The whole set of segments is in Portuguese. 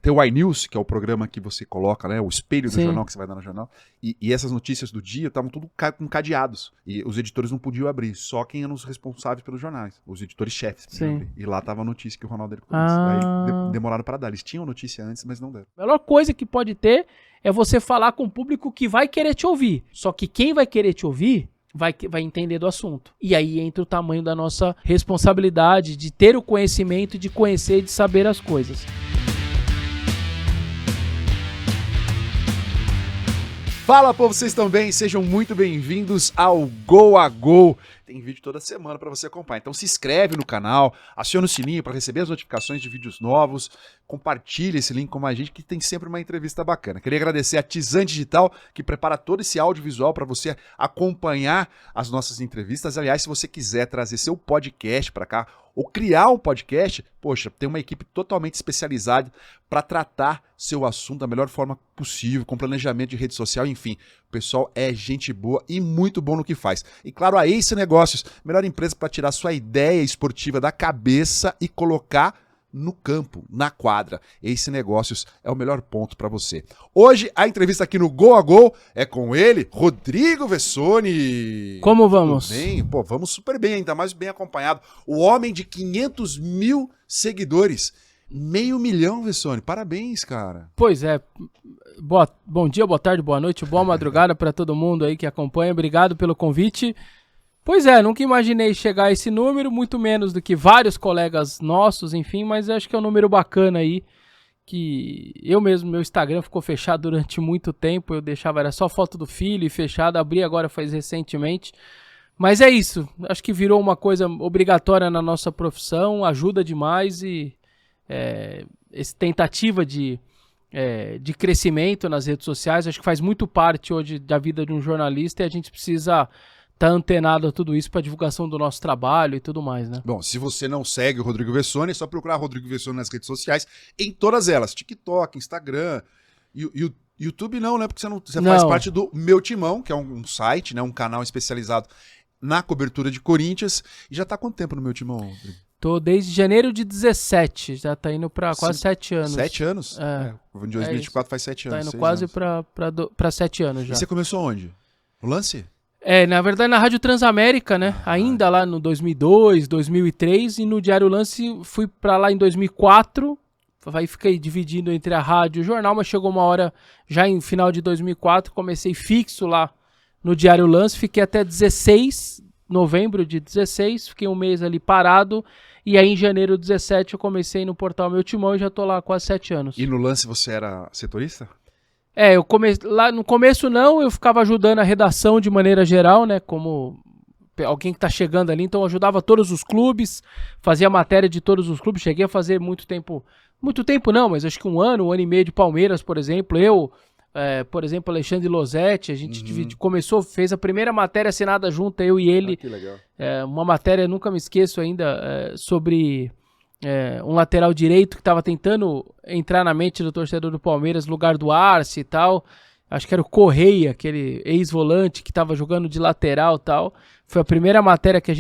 tem o iNews, que é o programa que você coloca, né? O espelho do Sim. jornal que você vai dar no jornal. E essas notícias do dia estavam tudo com cadeados. E os editores não podiam abrir, só quem eram os responsáveis pelos jornais. Os editores-chefes podiam Sim. abrir. E lá tava a notícia que o Ronaldo era Corinthians. Daí Ah. demoraram para dar. Eles tinham notícia antes, mas não deram. A melhor coisa que pode ter é você falar com o público que vai querer te ouvir. Só que quem vai querer te ouvir vai entender do assunto. E aí entra o tamanho da nossa responsabilidade de ter o conhecimento, de conhecer e de saber as coisas. Fala, povo, vocês estão bem? Sejam muito bem-vindos ao Gol a Gol. Tem vídeo toda semana para você acompanhar. Então se inscreve no canal, aciona o sininho para receber as notificações de vídeos novos, compartilha esse link com a gente que tem sempre uma entrevista bacana. Queria agradecer a Tizan Digital, que prepara todo esse audiovisual para você acompanhar as nossas entrevistas. Aliás, se você quiser trazer seu podcast para cá, ou criar um podcast, poxa, tem uma equipe totalmente especializada para tratar seu assunto da melhor forma possível, com planejamento de rede social, enfim. O pessoal é gente boa e muito bom no que faz. E claro, a Ace Negócios, melhor empresa para tirar sua ideia esportiva da cabeça e colocar no campo, na quadra. Ace Negócios é o melhor ponto para você. Hoje, a entrevista aqui no Gol a Gol é com ele, Rodrigo Vessoni. Como vamos? Tudo bem? Pô, vamos super bem, ainda mais bem acompanhado. O homem de 500 mil seguidores. 500 mil, Vessoni. Parabéns, cara. Pois é. Bom dia, boa tarde, boa noite, boa madrugada para todo mundo aí que acompanha. Obrigado pelo convite. Pois é, nunca imaginei chegar a esse número, muito menos do que vários colegas nossos, enfim, mas acho que é um número bacana aí, que eu mesmo, meu Instagram ficou fechado durante muito tempo, eu deixava, era só foto do filho e fechado, abri agora faz recentemente, mas é isso, acho que virou uma coisa obrigatória na nossa profissão, ajuda demais e essa tentativa de crescimento nas redes sociais, acho que faz muito parte hoje da vida de um jornalista e a gente precisa tá antenado a tudo isso para divulgação do nosso trabalho e tudo mais, né? Bom, se você não segue o Rodrigo Vessoni, é só procurar Rodrigo Vessoni nas redes sociais, em todas elas, TikTok, Instagram, YouTube não, né? Porque você faz parte do Meu Timão, que é um site, né? Um canal especializado na cobertura de Corinthians. E já tá há quanto tempo no Meu Timão, Rodrigo? Tô desde janeiro de 17, já tá indo pra quase 7 anos. 7 anos? É. Em 2024 faz 7 anos. Tá indo quase pra 7 anos já. E você começou onde? No Lance? Na verdade na Rádio Transamérica, né? Ainda lá no 2002, 2003 e no Diário Lance fui pra lá em 2004. Aí fiquei dividindo entre a rádio e o jornal, mas chegou uma hora, já em final de 2004, comecei fixo lá no Diário Lance, fiquei até novembro de 16, fiquei um mês ali parado, e aí em janeiro de 17 eu comecei no portal Meu Timão e já tô lá há quase 7 anos. E no Lance você era setorista? Lá no começo não, eu ficava ajudando a redação de maneira geral, né, como alguém que tá chegando ali, então eu ajudava todos os clubes, fazia matéria de todos os clubes, cheguei a fazer muito tempo não, mas acho que um ano e meio de Palmeiras, por exemplo, por exemplo, Alexandre Losetti, a gente fez a primeira matéria assinada junto, eu e ele. Que legal. Uma matéria, nunca me esqueço ainda, sobre um lateral direito que estava tentando entrar na mente do torcedor do Palmeiras, lugar do Arce e tal. Acho que era o Correia, aquele ex-volante que estava jogando de lateral e tal. Foi a primeira matéria que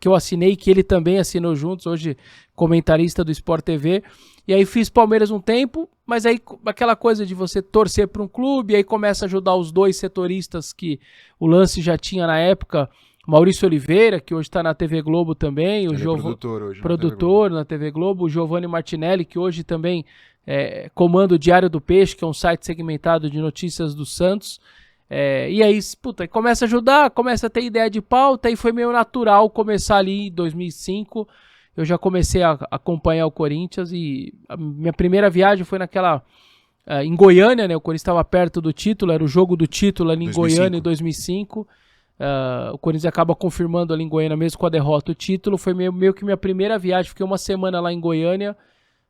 eu assinei, que ele também assinou juntos, hoje comentarista do Sport TV. E aí fiz Palmeiras um tempo, mas aí aquela coisa de você torcer para um clube, aí começa a ajudar os dois setoristas que o Lance já tinha na época, Maurício Oliveira, que hoje está na TV Globo também, Ele é produtor na TV Globo, o Giovanni Martinelli, que hoje também comanda o Diário do Peixe, que é um site segmentado de notícias do Santos. E aí, começa a ajudar, começa a ter ideia de pauta, e foi meio natural começar ali em 2005. Eu já comecei a acompanhar o Corinthians e a minha primeira viagem foi em Goiânia, né? O Corinthians estava perto do título, era o jogo do título ali em Goiânia em 2005. O Corinthians acaba confirmando ali em Goiânia, mesmo com a derrota, o título. Foi meio que minha primeira viagem, fiquei uma semana lá em Goiânia,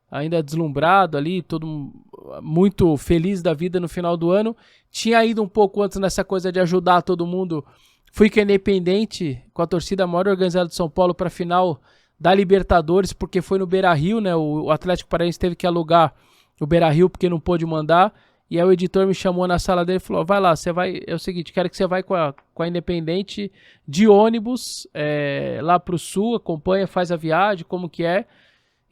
ainda deslumbrado ali, todo muito feliz da vida no final do ano. Tinha ido um pouco antes nessa coisa de ajudar todo mundo. Fui com a Independente, com a torcida maior organizada de São Paulo, para a final da Libertadores, porque foi no Beira-Rio, né? O Atlético Paranaense teve que alugar o Beira-Rio porque não pôde mandar. E aí o editor me chamou na sala dele e falou: vai lá, é o seguinte, quero que você vai com a Independente de ônibus lá pro sul, acompanha, faz a viagem, como que é.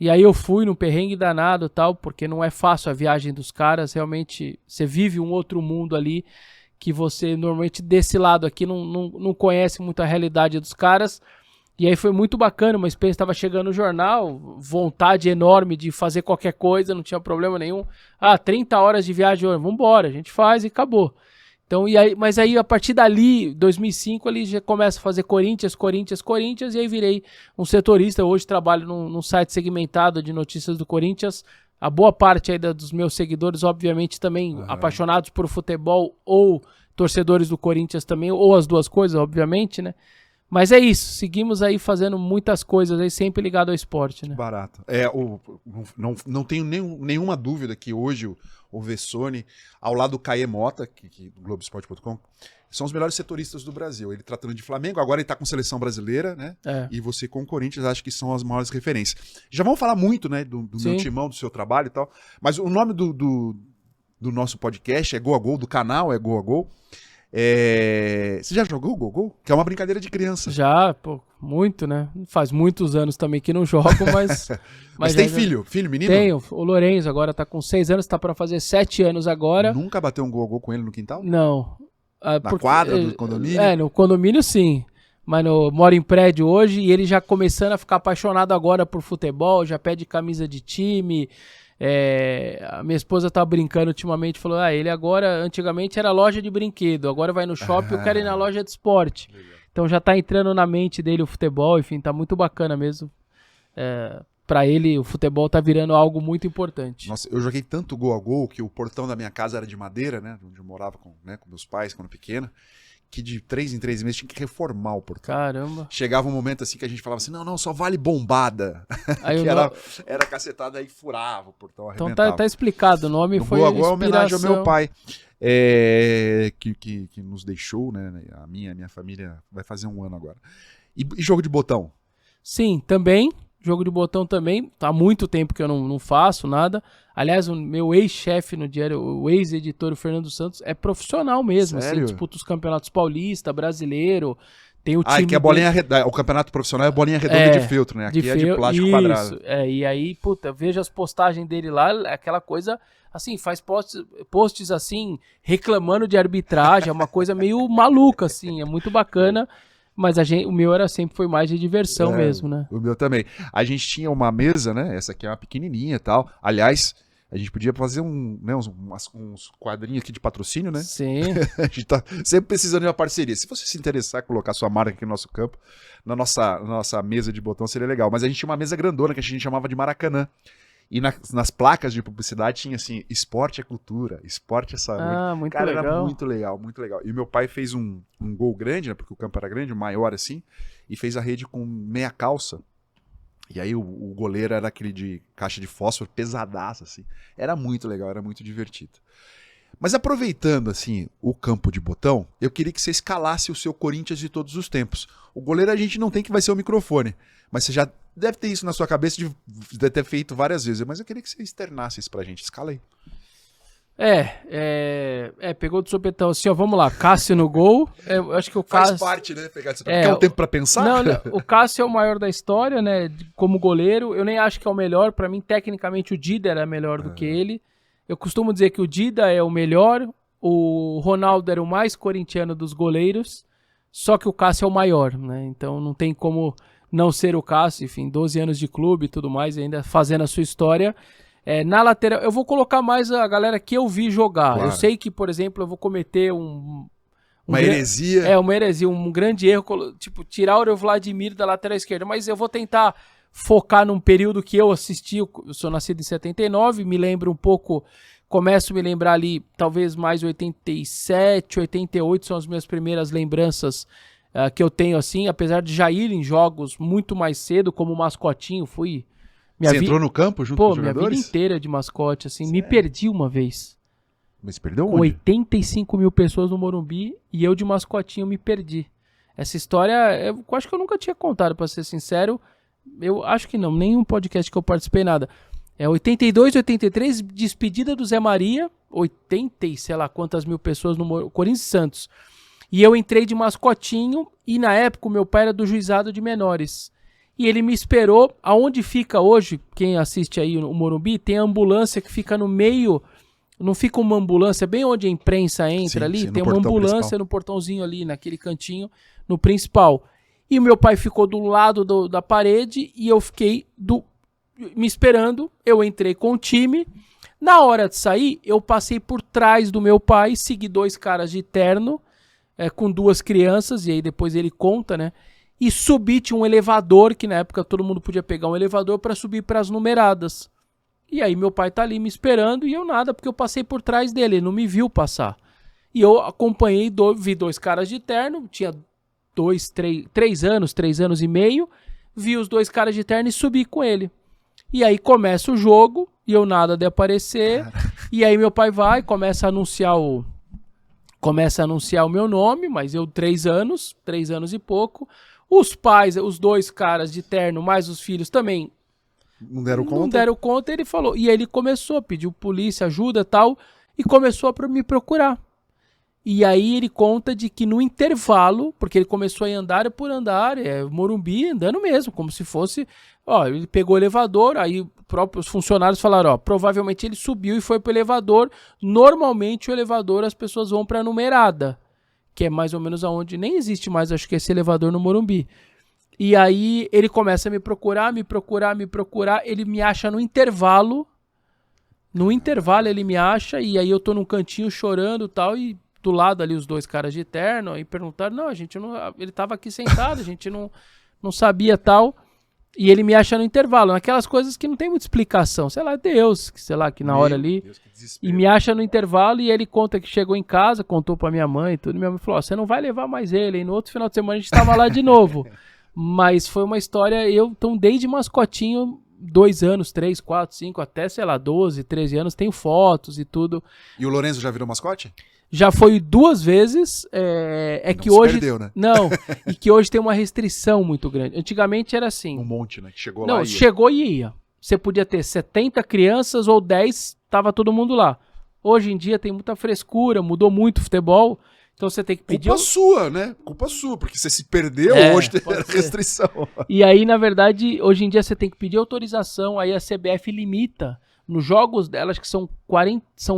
E aí eu fui num perrengue danado e tal, porque não é fácil a viagem dos caras, realmente você vive um outro mundo ali que você normalmente desse lado aqui não conhece muito a realidade dos caras. E aí foi muito bacana, uma experiência, estava chegando no jornal, vontade enorme de fazer qualquer coisa, não tinha problema nenhum. 30 horas de viagem, vamos embora, a gente faz e acabou. Então, mas aí a partir dali, 2005, ali já começa a fazer Corinthians, e aí virei um setorista. Hoje trabalho num site segmentado de notícias do Corinthians. A boa parte aí dos meus seguidores, obviamente, também apaixonados por futebol ou torcedores do Corinthians também, ou as duas coisas, obviamente, né? Mas é isso, seguimos aí fazendo muitas coisas aí, sempre ligado ao esporte, né? Barato. Não tenho nenhuma dúvida que hoje o Vessone, ao lado do Caê Mota, do Globoesporte.com, são os melhores setoristas do Brasil. Ele tratando de Flamengo, agora ele tá com seleção brasileira, né? E você com o Corinthians, acho que são as maiores referências. Já vamos falar muito, né, do meu timão, do seu trabalho e tal, mas o nome do nosso podcast é Gol a Gol, do canal é Gol a Gol. Você já jogou Gol? Que é uma brincadeira de criança. Já, pô, muito, né? Faz muitos anos também que não jogo, mas... mas tem filho, menino? Tenho, o Lourenço agora tá com 6 anos, tá pra fazer 7 anos agora. Nunca bateu um Gol com ele no quintal? Não. Na quadra do condomínio? No condomínio sim. Mas moro em prédio hoje e ele já começando a ficar apaixonado agora por futebol, já pede camisa de time... A minha esposa tá brincando ultimamente, falou, ele agora, antigamente era loja de brinquedo, agora vai no shopping, eu quero ir na loja de esporte. Legal. Então já tá entrando na mente dele o futebol, enfim, tá muito bacana mesmo. Pra ele, o futebol tá virando algo muito importante. Nossa, eu joguei tanto Gol a Gol que o portão da minha casa era de madeira, né, onde eu morava com meus pais quando pequeno, que de 3 em 3 meses tinha que reformar o portão. Caramba. Chegava um momento assim que a gente falava assim, não, só vale bombada. Aí que era cacetada, aí furava o portão, arrebentava. Então tá explicado, o nome foi inspiração. É homenagem ao meu pai, que nos deixou, né, a minha família vai fazer 1 ano agora. E jogo de botão? Sim, também. Jogo de botão também, há muito tempo que eu não faço nada. Aliás, o meu ex-chefe no diário, o ex-editor, o Fernando Santos, é profissional mesmo. Sério? Assim, disputa os campeonatos paulista, brasileiro, tem o time... que a bolinha o campeonato profissional é bolinha redonda de feltro, né? Aqui é de plástico quadrado. E aí, veja as postagens dele lá, aquela coisa, assim, faz posts assim, reclamando de arbitragem, é uma coisa meio maluca, assim, é muito bacana. Mas o meu sempre foi mais de diversão mesmo, né? O meu também. A gente tinha uma mesa, né? Essa aqui é uma pequenininha e tal. Aliás, a gente podia fazer uns quadrinhos aqui de patrocínio, né? Sim. A gente tá sempre precisando de uma parceria. Se você se interessar em colocar sua marca aqui no nosso campo, na nossa mesa de botão, seria legal. Mas a gente tinha uma mesa grandona que a gente chamava de Maracanã. E nas placas de publicidade tinha assim, esporte é cultura, esporte é saúde. Muito Cara, legal. era muito legal, muito legal. E meu pai fez um gol grande, né, porque o campo era grande, maior assim, e fez a rede com meia calça. E aí o goleiro era aquele de caixa de fósforo, pesadaço, assim. Era muito legal, era muito divertido. Mas aproveitando, assim, o campo de botão, eu queria que você escalasse o seu Corinthians de todos os tempos. O goleiro a gente não tem que vai ser o microfone, mas você já deve ter isso na sua cabeça de ter feito várias vezes, mas eu queria que você externasse isso pra gente. Escala aí. Pegou do sopetão assim, ó, vamos lá, Cássio no gol, eu acho que o Cássio... Faz parte, né, pegar isso. Quer um tempo pra pensar? Não, o Cássio é o maior da história, né, como goleiro, eu nem acho que é o melhor, pra mim, tecnicamente, o Dida era melhor do que ele. Eu costumo dizer que o Dida é o melhor, o Ronaldo era o mais corintiano dos goleiros, só que o Cássio é o maior, né, então não tem como não ser o Cássio, enfim, 12 anos de clube e tudo mais, ainda fazendo a sua história. Na lateral, eu vou colocar mais a galera que eu vi jogar. Claro. Eu sei que, por exemplo, eu vou cometer uma heresia. Uma heresia, um grande erro, tipo, tirar o Vladimir da lateral esquerda, mas eu vou tentar focar num período que eu assisti, eu sou nascido em 79, me lembro um pouco, começo a me lembrar ali, talvez mais 87, 88, são as minhas primeiras lembranças que eu tenho, assim, apesar de já ir em jogos muito mais cedo, como mascotinho, fui... Você entrou no campo junto com os jogadores? Minha vida inteira de mascote, assim, Sério? Me perdi uma vez. Mas perdeu onde? Com 85 mil pessoas no Morumbi e eu de mascotinho me perdi. Essa história, eu acho que eu nunca tinha contado, pra ser sincero. Eu acho que não, nenhum podcast que eu participei, nada. 82, 83, despedida do Zé Maria, 80 e sei lá quantas mil pessoas no Corinthians e Santos. E eu entrei de mascotinho e na época o meu pai era do juizado de menores. E ele me esperou. Aonde fica hoje, quem assiste aí o Morumbi, tem a ambulância que fica no meio. Não fica uma ambulância bem onde a imprensa entra ali. Tem uma ambulância principal. No portãozinho ali, naquele cantinho, no principal. E o meu pai ficou do lado da parede e eu fiquei me esperando. Eu entrei com o time. Na hora de sair, eu passei por trás do meu pai, segui 2 caras de terno, com 2 crianças, e aí depois ele conta, né? E subi, tinha um elevador, que na época todo mundo podia pegar um elevador para subir para as numeradas. E aí meu pai tá ali me esperando e eu nada, porque eu passei por trás dele, ele não me viu passar. E eu acompanhei, vi 2 caras de terno, tinha 3 anos e meio, vi os 2 caras de terno e subi com ele. E aí começa o jogo, e eu nada de aparecer, e aí meu pai vai, começa a anunciar o meu nome, mas eu 3 anos e pouco. Os pais, os 2 caras de terno, mais os filhos também não deram conta, ele falou. E aí ele começou, pediu polícia, ajuda e tal, e começou a me procurar. E aí ele conta de que no intervalo, porque ele começou a andar por andar, Morumbi andando mesmo, como se fosse, ele pegou o elevador, aí próprios funcionários falaram, provavelmente ele subiu e foi pro elevador. Normalmente o elevador as pessoas vão pra numerada, que é mais ou menos aonde nem existe mais, acho que esse elevador no Morumbi. E aí ele começa a me procurar, ele me acha no intervalo ele me acha, e aí eu tô num cantinho chorando e tal, e do lado ali os 2 caras de terno, e perguntaram, não, a gente não, ele tava aqui sentado, a gente não sabia tal, e ele me acha no intervalo, naquelas coisas que não tem muita explicação, sei lá, Deus, que na hora ali, e me acha no intervalo, e ele conta que chegou em casa, contou pra minha mãe e tudo, e minha mãe falou, você não vai levar mais ele, e no outro final de semana a gente tava lá de novo, mas foi uma história, então desde mascotinho, 2 anos, 3, 4, 5, até, sei lá, 12, 13 anos, tenho fotos e tudo. E o Lorenzo já virou mascote? Já foi 2 vezes, que hoje... perdeu, né? Não, e que hoje tem uma restrição muito grande. Antigamente era assim... Um monte, né? Que chegou lá e ia. Não, chegou e ia. Você podia ter 70 crianças ou 10, tava todo mundo lá. Hoje em dia tem muita frescura, mudou muito o futebol, então você tem que pedir... Culpa sua, né? Culpa sua, porque você se perdeu, hoje tem restrição. E aí, na verdade, hoje em dia você tem que pedir autorização, aí a CBF limita... Nos jogos delas, que são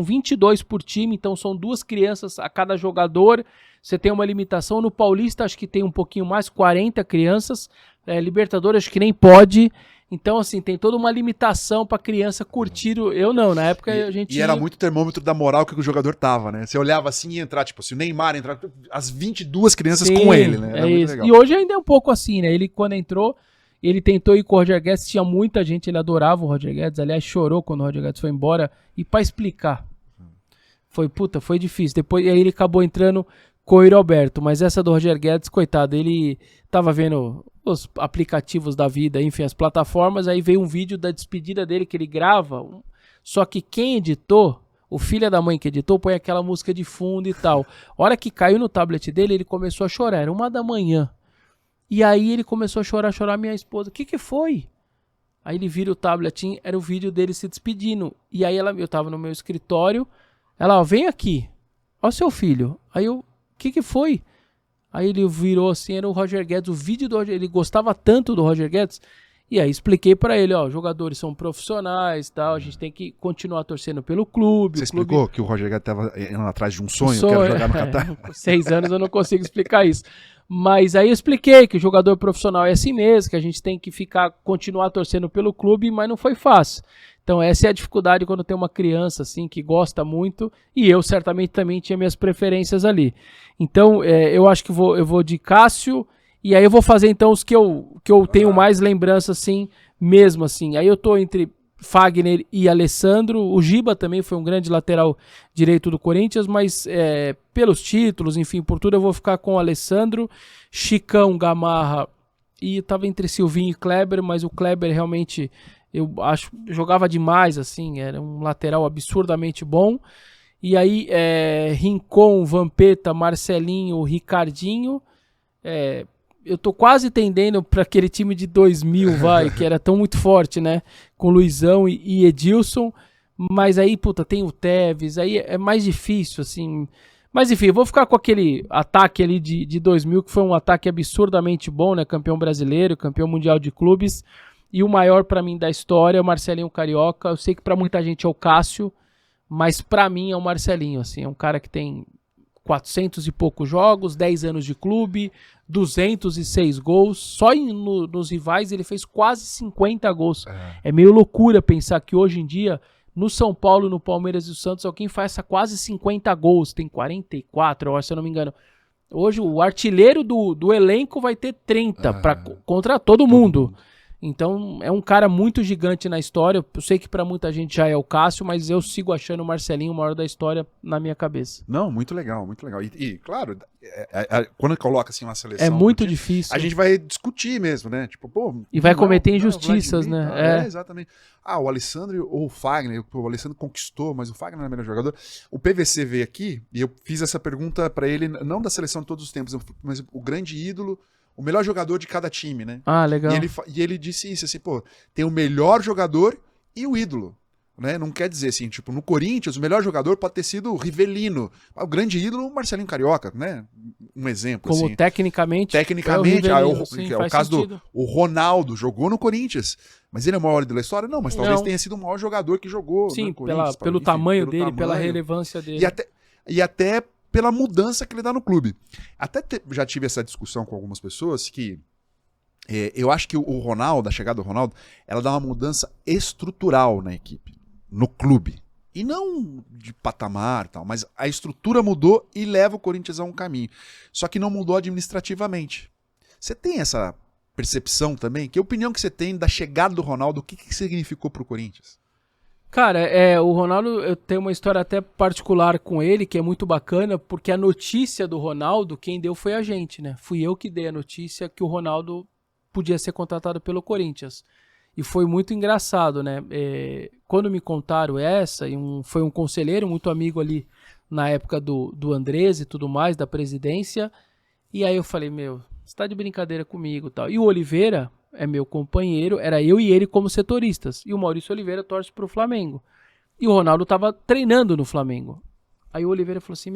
22 por time, então são 2 crianças a cada jogador. Você tem uma limitação. No Paulista, acho que tem um pouquinho mais, 40 crianças. Libertadores, acho que nem pode. Então, assim, tem toda uma limitação pra criança curtir. Eu não, na época a gente... E era muito termômetro da moral que o jogador tava, né? Você olhava assim e ia entrar, tipo, se o Neymar entrar, as 22 crianças com ele, né? Era muito legal. E hoje ainda é um pouco assim, né? Ele, quando entrou... Ele tentou ir com o Roger Guedes, tinha muita gente, ele adorava o Roger Guedes, aliás, chorou quando o Roger Guedes foi embora, e pra explicar, foi difícil. Depois, aí ele acabou entrando com o Roberto, mas essa do Roger Guedes, coitado, ele tava vendo os aplicativos da vida, enfim, as plataformas, aí veio um vídeo da despedida dele que ele grava, só que quem editou, o filho da mãe que editou, põe aquela música de fundo e tal. A hora que caiu no tablet dele, ele começou a chorar, era 1h. E aí ele começou a chorar, minha esposa, o que foi? Aí ele vira o tablet, era o vídeo dele se despedindo. E aí eu tava no meu escritório, ela, vem aqui, ó seu filho. Aí eu, o que foi? Aí ele virou assim, era o Roger Guedes, o vídeo do Roger, ele gostava tanto do Roger Guedes. E aí expliquei pra ele, jogadores são profissionais e tal, a gente tem que continuar torcendo pelo clube. Você explicou que o Roger Guedes tava indo atrás de um sonho, que era jogar no Catar? Com 6 anos eu não consigo explicar isso. Mas aí eu expliquei que o jogador profissional é assim mesmo, que a gente tem que continuar torcendo pelo clube, mas não foi fácil. Então essa é a dificuldade quando tem uma criança assim que gosta muito, e eu certamente também tinha minhas preferências ali. Então eu acho que eu vou de Cássio, e aí eu vou fazer então os que eu tenho mais lembrança assim, mesmo assim. Aí eu tô entre Fagner e Alessandro. O Giba também foi um grande lateral direito do Corinthians, mas pelos títulos, enfim, por tudo eu vou ficar com o Alessandro, Chicão, Gamarra, e tava entre Silvinho e Kleber, mas o Kleber realmente, eu acho, jogava demais, assim, era um lateral absurdamente bom. E aí, Rincon, Vampeta, Marcelinho, Ricardinho, eu tô quase tendendo para aquele time de 2000, que era tão muito forte, né? Com Luizão e Edilson. Mas aí, puta, tem o Tevez, aí é mais difícil, assim. Mas enfim, eu vou ficar com aquele ataque ali de 2000, que foi um ataque absurdamente bom, né? Campeão brasileiro, campeão mundial de clubes. E o maior pra mim da história é o Marcelinho Carioca. Eu sei que pra muita gente é o Cássio, mas pra mim é o Marcelinho, assim. É um cara que tem 400 e poucos jogos, 10 anos de clube, 206 gols. Só nos rivais ele fez quase 50 gols. É meio loucura pensar que hoje em dia, no São Paulo, no Palmeiras e no Santos, alguém faz quase 50 gols. Tem 44, eu acho, se eu não me engano. Hoje o artilheiro do elenco vai ter 30 contra todo mundo. Então é um cara muito gigante na história. Eu sei que pra muita gente já é o Cássio, mas eu sigo achando o Marcelinho o maior da história na minha cabeça. Não, muito legal, muito legal. E claro, quando coloca assim uma seleção... É muito difícil. A gente vai discutir mesmo, né? Tipo, pô... E vai cometer injustiças, né? Exatamente. O Alessandro ou o Fagner, o Alessandro conquistou, mas o Fagner não é o melhor jogador. O PVC veio aqui e eu fiz essa pergunta pra ele, não da seleção de todos os tempos, mas o grande ídolo, o melhor jogador de cada time, né? Legal. E ele disse isso, assim, pô, tem o melhor jogador e o ídolo, né? Não quer dizer assim, tipo, no Corinthians, o melhor jogador pode ter sido o Rivelino. O grande ídolo, o Marcelinho Carioca, né? Um exemplo, como assim. Tecnicamente, o caso do Ronaldo, jogou no Corinthians, mas ele é o maior ídolo da história? Não, mas talvez tenha sido o maior jogador que jogou no Corinthians. Pelo tamanho dele, pela relevância dele. E até pela mudança que ele dá no clube. Já tive essa discussão com algumas pessoas que eu acho que o Ronaldo, a chegada do Ronaldo, ela dá uma mudança estrutural na equipe, no clube. E não de patamar, tal, mas a estrutura mudou e leva o Corinthians a um caminho. Só que não mudou administrativamente. Você tem essa percepção também? Que opinião que você tem da chegada do Ronaldo? O que significou para o Corinthians? Cara, o Ronaldo, eu tenho uma história até particular com ele, que é muito bacana, porque a notícia do Ronaldo, quem deu foi a gente, né? Fui eu que dei a notícia que o Ronaldo podia ser contratado pelo Corinthians. E foi muito engraçado, né? Quando me contaram essa, foi um conselheiro muito amigo ali na época do Andrés e tudo mais, da presidência, e aí eu falei, você tá de brincadeira comigo e tal. E o Oliveira é meu companheiro, era eu e ele como setoristas. E o Maurício Oliveira torce pro Flamengo. E o Ronaldo tava treinando no Flamengo. Aí o Oliveira falou assim,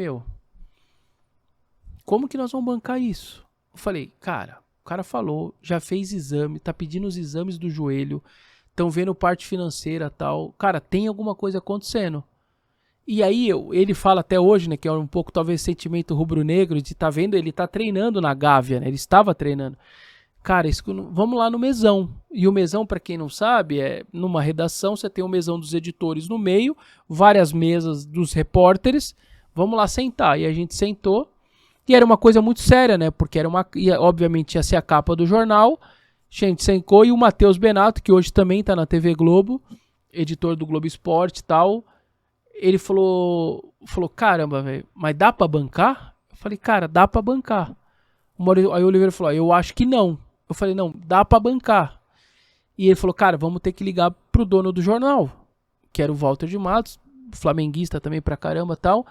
como que nós vamos bancar isso? Eu falei, cara, o cara falou, já fez exame, tá pedindo os exames do joelho, estão vendo parte financeira e tal. Cara, tem alguma coisa acontecendo. E aí ele fala até hoje, né, que é um pouco talvez sentimento rubro-negro, de tá vendo, ele tá treinando na Gávea, né, ele estava treinando. Cara, vamos lá no mesão. E o mesão, para quem não sabe, numa redação, você tem o mesão dos editores no meio, várias mesas dos repórteres, vamos lá sentar. E a gente sentou, e era uma coisa muito séria, né? Porque obviamente ia ser a capa do jornal. A gente sentou e o Matheus Benato, que hoje também tá na TV Globo, editor do Globo Esporte e tal, ele falou, caramba, velho, mas dá pra bancar? Eu falei, cara, dá pra bancar. Aí o Oliveira falou, eu acho que não. Eu falei, não, dá pra bancar. E ele falou, cara, vamos ter que ligar pro dono do jornal, que era o Walter de Matos, flamenguista também pra caramba e tal,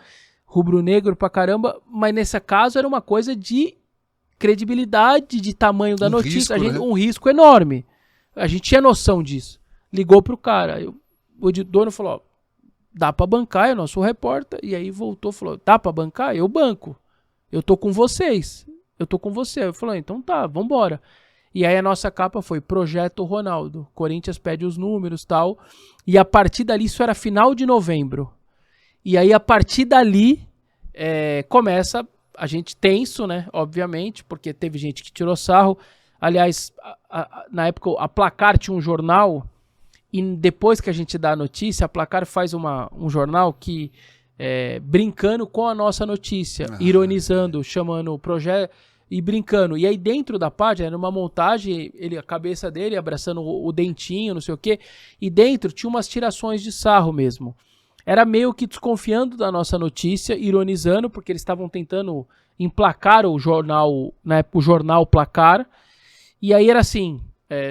rubro-negro pra caramba, mas nesse caso era uma coisa de credibilidade, de tamanho da notícia, um risco enorme. A gente tinha noção disso. Ligou pro cara, o dono falou, dá pra bancar, é o nosso repórter, e aí voltou, falou, dá pra bancar? Eu banco. Eu tô com vocês. Eu tô com você. Eu falei, então tá, vambora. E aí a nossa capa foi Projeto Ronaldo. Corinthians pede os números e tal. E a partir dali, isso era final de novembro. E aí a partir dali, começa a gente tenso, né? Obviamente, porque teve gente que tirou sarro. Aliás, na época a Placar tinha um jornal. E depois que a gente dá a notícia, a Placar faz um jornal que... brincando com a nossa notícia, ironizando, chamando o projeto e brincando. E aí dentro da página era uma montagem, a cabeça dele abraçando o dentinho, não sei o quê, e dentro tinha umas tirações de sarro mesmo. Era meio que desconfiando da nossa notícia, ironizando, porque eles estavam tentando emplacar o jornal, na época o jornal Placar, e aí era assim,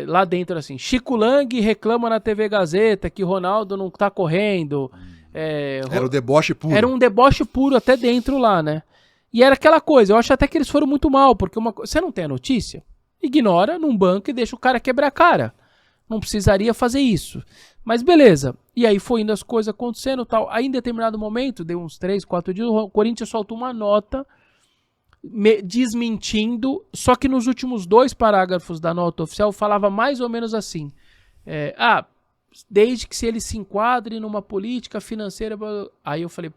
lá dentro assim, Chico Lang reclama na TV Gazeta que Ronaldo não tá correndo. Era o deboche puro. Era um deboche puro até dentro lá, né? E era aquela coisa, eu acho até que eles foram muito mal, porque você não tem a notícia, ignora num banco e deixa o cara quebrar a cara. Não precisaria fazer isso. Mas beleza. E aí foi indo as coisas acontecendo e tal. Aí em determinado momento, deu uns 3, 4 dias, o Corinthians soltou uma nota desmentindo, só que nos últimos 2 parágrafos da nota oficial falava mais ou menos assim. Desde que se ele se enquadre numa política financeira... Aí eu falei,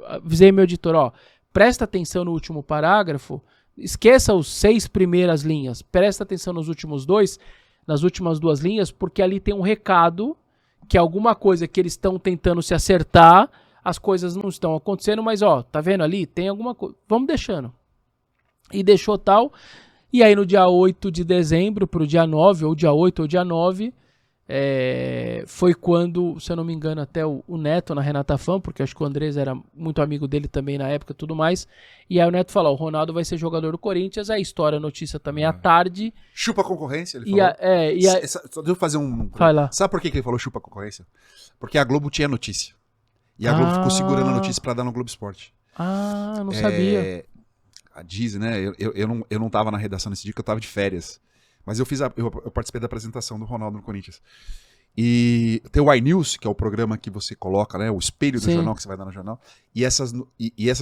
avisei meu editor, ó, presta atenção no último parágrafo, esqueça os 6 primeiras linhas, presta atenção nos últimos 2, nas últimas 2 linhas, porque ali tem um recado que é alguma coisa que eles estão tentando se acertar, as coisas não estão acontecendo, mas ó, tá vendo ali? Tem alguma coisa, vamos deixando. E deixou tal, e aí no dia 8 de dezembro pro dia 9, ou dia 8 ou dia 9, foi quando, se eu não me engano, até o Neto na Renata Fã, porque acho que o Andrés era muito amigo dele também na época e tudo mais, e aí o Neto falou, o Ronaldo vai ser jogador do Corinthians, a história, a notícia também à tarde. Chupa a concorrência, ele falou. Só deixa eu fazer um... Vai lá. Sabe por que ele falou chupa a concorrência? Porque a Globo tinha notícia. E a Globo ficou segurando a notícia pra dar no Globo Esporte. Não sabia. Dizem, né? Eu não tava na redação nesse dia, que eu tava de férias. Mas eu participei da apresentação do Ronaldo no Corinthians. E tem o iNews, que é o programa que você coloca, né? O espelho do jornal que você vai dar no jornal. E essas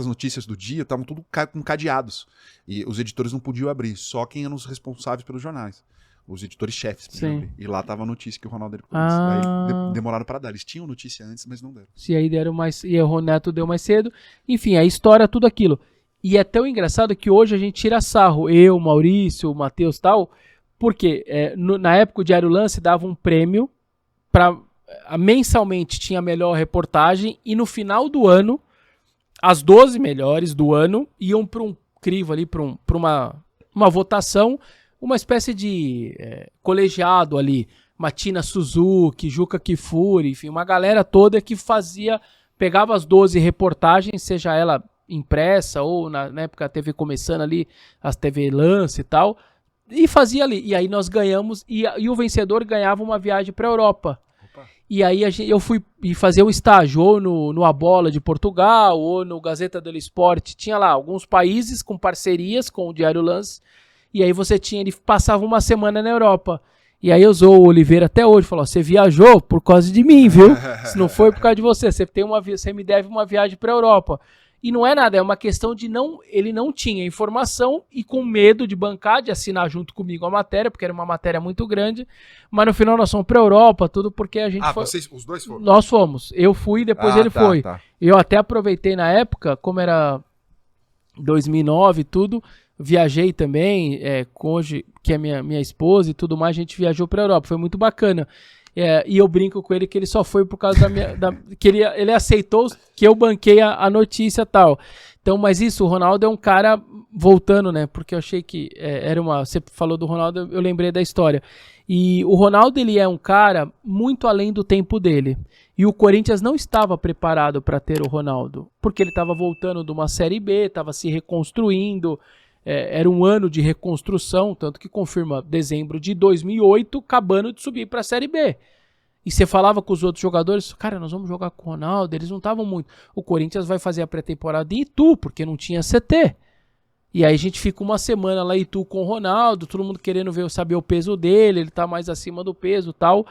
notícias do dia estavam tudo com cadeados. E os editores não podiam abrir, só quem eram os responsáveis pelos jornais. Os editores-chefes podiam abrir. E lá tava a notícia que o Ronaldo era do Corinthians. Aí demoraram para dar. Eles tinham notícia antes, mas não deram. Se aí deram mais... E o Neto deu mais cedo. Enfim, a história, tudo aquilo. E é tão engraçado que hoje a gente tira sarro. Eu, Maurício, o Matheus e tal... Porque na época o Diário Lance dava um prêmio mensalmente tinha a melhor reportagem e no final do ano as 12 melhores do ano iam para um crivo ali, para uma votação, uma espécie de colegiado ali, Matina Suzuki, Juca Kifuri, enfim, uma galera toda que pegava as 12 reportagens, seja ela impressa ou na época a TV começando ali, as TV Lance e tal, e fazia ali. E aí nós ganhamos, e o vencedor ganhava uma viagem para a Europa. Opa. E aí eu fui fazer um estágio, ou no A Bola de Portugal, ou no Gazeta dello Sport. Tinha lá alguns países com parcerias com o Diário Lance. E aí ele passava uma semana na Europa. E aí eu usou o Oliveira até hoje, falou, você viajou por causa de mim, viu? Se não foi por causa de você, você me deve uma viagem para a Europa. E não é nada, é uma questão de ele não tinha informação e com medo de bancar, de assinar junto comigo a matéria, porque era uma matéria muito grande, mas no final nós fomos pra Europa, tudo porque a gente foi... vocês, os dois foram? Nós fomos, eu fui e depois ele foi. Tá. Eu até aproveitei na época, como era 2009 e tudo, viajei também, hoje, que é minha esposa e tudo mais, a gente viajou pra Europa, foi muito bacana. E eu brinco com ele que ele só foi por causa que ele aceitou que eu banquei a notícia e tal. Então, mas isso, o Ronaldo é um cara, voltando, né, porque eu achei que você falou do Ronaldo, eu lembrei da história. E o Ronaldo, ele é um cara muito além do tempo dele. E o Corinthians não estava preparado para ter o Ronaldo, porque ele estava voltando de uma Série B, estava se reconstruindo, era um ano de reconstrução, tanto que confirma dezembro de 2008, acabando de subir para a Série B. E você falava com os outros jogadores, cara, nós vamos jogar com o Ronaldo, eles não estavam muito. O Corinthians vai fazer a pré-temporada em Itu, porque não tinha CT. E aí a gente fica uma semana lá em Itu com o Ronaldo, todo mundo querendo saber o peso dele, ele tá mais acima do peso e tal.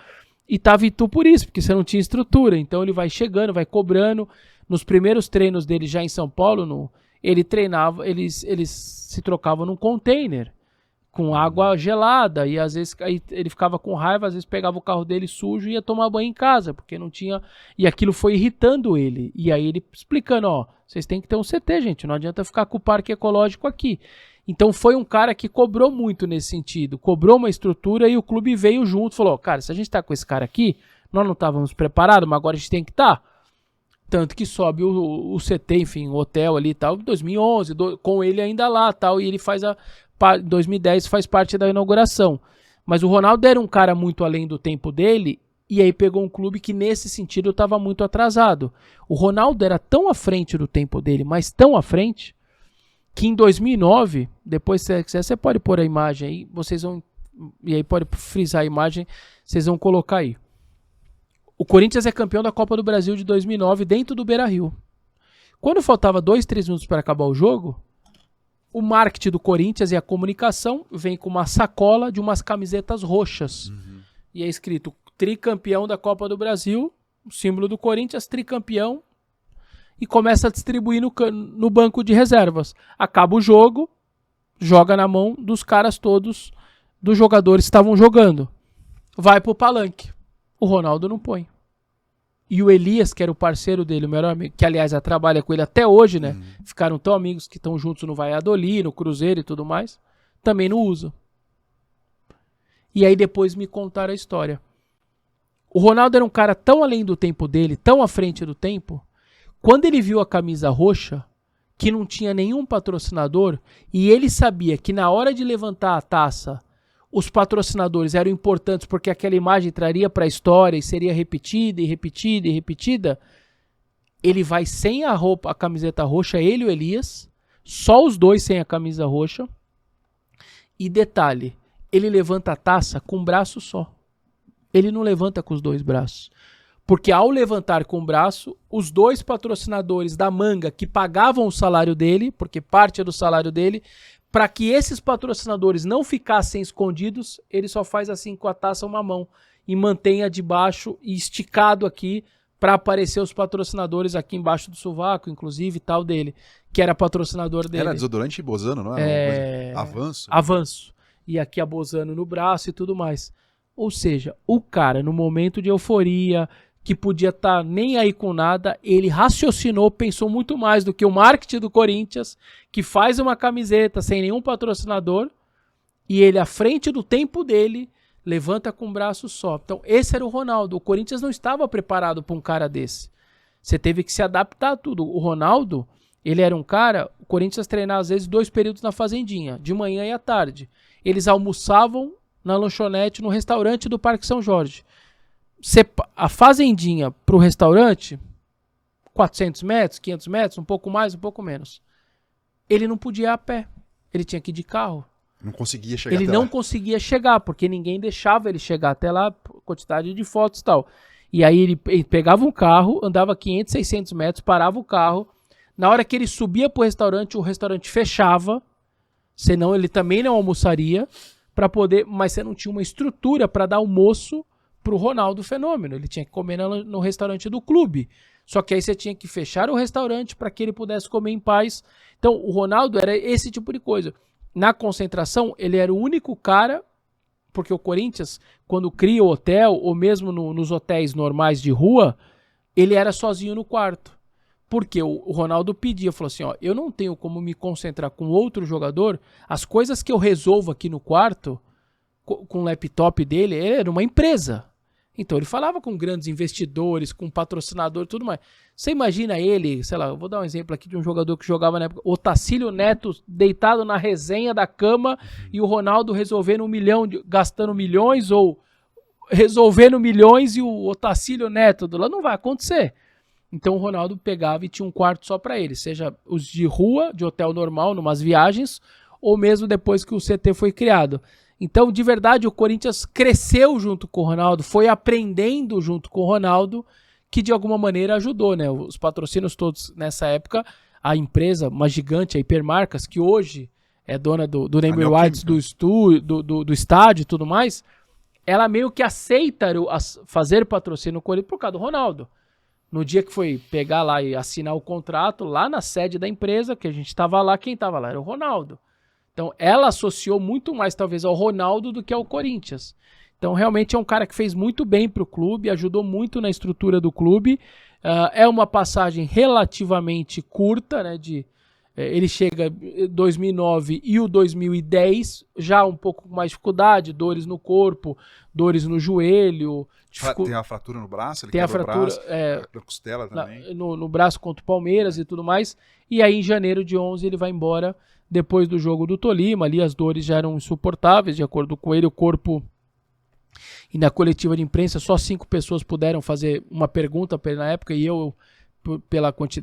E tava em Itu por isso, porque você não tinha estrutura. Então ele vai chegando, vai cobrando. Nos primeiros treinos dele já em São Paulo, ele treinava, eles se trocavam num container com água gelada e às vezes aí ele ficava com raiva, às vezes pegava o carro dele sujo e ia tomar banho em casa, porque não tinha, e aquilo foi irritando ele, e aí ele explicando, vocês têm que ter um CT, gente, não adianta ficar com o parque ecológico aqui. Então foi um cara que cobrou muito nesse sentido, cobrou uma estrutura e o clube veio junto, falou, cara, se a gente tá com esse cara aqui, nós não estávamos preparados, mas agora a gente tem que estar. Tanto que sobe o CT, enfim, o hotel ali e tal, em 2011, com ele ainda lá tal, e ele em 2010 faz parte da inauguração. Mas o Ronaldo era um cara muito além do tempo dele, e aí pegou um clube que nesse sentido estava muito atrasado. O Ronaldo era tão à frente do tempo dele, mas tão à frente, que em 2009, depois se você quiser, você pode pôr a imagem aí, e aí pode frisar a imagem, vocês vão colocar aí. O Corinthians é campeão da Copa do Brasil de 2009 dentro do Beira-Rio. Quando faltava 2-3 minutos para acabar o jogo, o marketing do Corinthians e a comunicação vem com uma sacola de umas camisetas roxas. Uhum. E é escrito tricampeão da Copa do Brasil, o símbolo do Corinthians, tricampeão, e começa a distribuir no banco de reservas. Acaba o jogo, joga na mão dos caras todos, dos jogadores que estavam jogando. Vai pro palanque. O Ronaldo não põe. E o Elias, que era o parceiro dele, o melhor amigo, que aliás trabalha com ele até hoje, né? Ficaram tão amigos que estão juntos no Valladolid, no Cruzeiro e tudo mais, também não usa. E aí depois me contaram a história. O Ronaldo era um cara tão além do tempo dele, tão à frente do tempo, quando ele viu a camisa roxa, que não tinha nenhum patrocinador, e ele sabia que na hora de levantar a taça, os patrocinadores eram importantes porque aquela imagem traria para a história e seria repetida e repetida e repetida, ele vai sem a camiseta roxa, ele e o Elias, só os dois sem a camisa roxa, e detalhe, ele levanta a taça com um braço só. Ele não levanta com os dois braços. Porque ao levantar com o braço, os dois patrocinadores da manga que pagavam o salário dele, porque parte é do salário dele, para que esses patrocinadores não ficassem escondidos, ele só faz assim com a taça uma mão e mantém a de baixo e esticado aqui para aparecer os patrocinadores aqui embaixo do sovaco, inclusive tal dele, que era patrocinador dele. Era desodorante Bozano, não era? Avanço. Avanço. E aqui a Bozano no braço e tudo mais. Ou seja, o cara no momento de euforia, que podia estar nem aí com nada, ele raciocinou, pensou muito mais do que o marketing do Corinthians, que faz uma camiseta sem nenhum patrocinador, e ele à frente do tempo dele, levanta com o braço só. Então esse era o Ronaldo. O Corinthians não estava preparado para um cara desse. Você teve que se adaptar a tudo. O Ronaldo, ele era um cara, o Corinthians treinava às vezes 2 períodos na fazendinha, de manhã e à tarde. Eles almoçavam na lanchonete, no restaurante do Parque São Jorge. A fazendinha pro restaurante, 400 metros, 500 metros, um pouco mais, um pouco menos. Ele não podia ir a pé. Ele tinha que ir de carro. Não conseguia chegar Ele até não lá. conseguia chegar, porque ninguém deixava ele chegar até lá, quantidade de fotos e tal. E aí ele pegava um carro, andava 500, 600 metros, parava o carro. Na hora que ele subia pro restaurante, o restaurante fechava. Senão ele também não almoçaria, para poder, mas você não tinha uma estrutura para dar almoço pro Ronaldo Fenômeno. Ele tinha que comer no restaurante do clube. Só que aí você tinha que fechar o restaurante para que ele pudesse comer em paz. Então o Ronaldo era esse tipo de coisa. Na concentração, ele era o único cara, porque o Corinthians, quando cria o hotel, ou mesmo nos hotéis normais de rua, ele era sozinho no quarto. Porque o Ronaldo pedia, falou assim, ó, eu não tenho como me concentrar com outro jogador, as coisas que eu resolvo aqui no quarto, com o laptop dele, ele era uma empresa. Então ele falava com grandes investidores, com patrocinador e tudo mais. Você imagina ele, sei lá, eu vou dar um exemplo aqui de um jogador que jogava na época, o Otacílio Neto deitado na resenha da cama e o Ronaldo resolvendo gastando milhões ou resolvendo milhões e o Otacílio Neto do lado, não vai acontecer. Então o Ronaldo pegava e tinha um quarto só para ele, seja os de rua, de hotel normal, numas viagens, ou mesmo depois que o CT foi criado. Então, de verdade, o Corinthians cresceu junto com o Ronaldo, foi aprendendo junto com o Ronaldo, que de alguma maneira ajudou, né? Os patrocínios todos nessa época, a empresa, uma gigante, a Hipermarcas, que hoje é dona do Name Rights do estádio e tudo mais, ela meio que aceita fazer patrocínio no Corinthians por causa do Ronaldo. No dia que foi pegar lá e assinar o contrato, lá na sede da empresa, que a gente estava lá, quem estava lá era o Ronaldo. Então, ela associou muito mais, talvez, ao Ronaldo do que ao Corinthians. Então, realmente é um cara que fez muito bem para o clube, ajudou muito na estrutura do clube. É uma passagem relativamente curta, né? Ele chega em 2009 e o 2010, já um pouco com mais dificuldade, dores no corpo, dores no joelho. Tem uma fratura no braço? Ele tem a fratura na costela também. No braço contra o Palmeiras e tudo mais. E aí, em janeiro de 11, ele vai embora depois do jogo do Tolima. Ali as dores já eram insuportáveis, de acordo com ele, o corpo... E na coletiva de imprensa, só 5 pessoas puderam fazer uma pergunta para ele na época, e eu,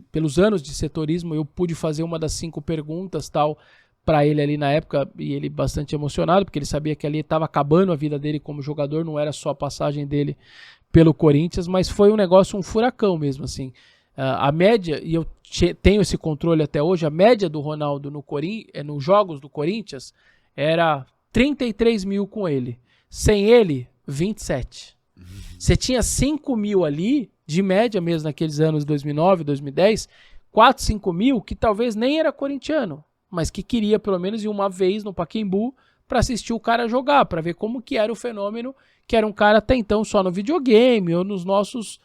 pelos anos de setorismo, eu pude fazer uma das 5 perguntas tal para ele ali na época, e ele bastante emocionado, porque ele sabia que ali estava acabando a vida dele como jogador, não era só a passagem dele pelo Corinthians, mas foi um negócio, um furacão mesmo, assim. A média, e eu tenho esse controle até hoje, a média do Ronaldo nos jogos do Corinthians era 33 mil com ele. Sem ele, 27. Você tinha 5 mil ali, de média mesmo naqueles anos 2009, 2010, 4, 5 mil que talvez nem era corintiano, mas que queria pelo menos ir uma vez no Pacaembu para assistir o cara jogar, para ver como que era o fenômeno, que era um cara até então só no videogame ou nos nossos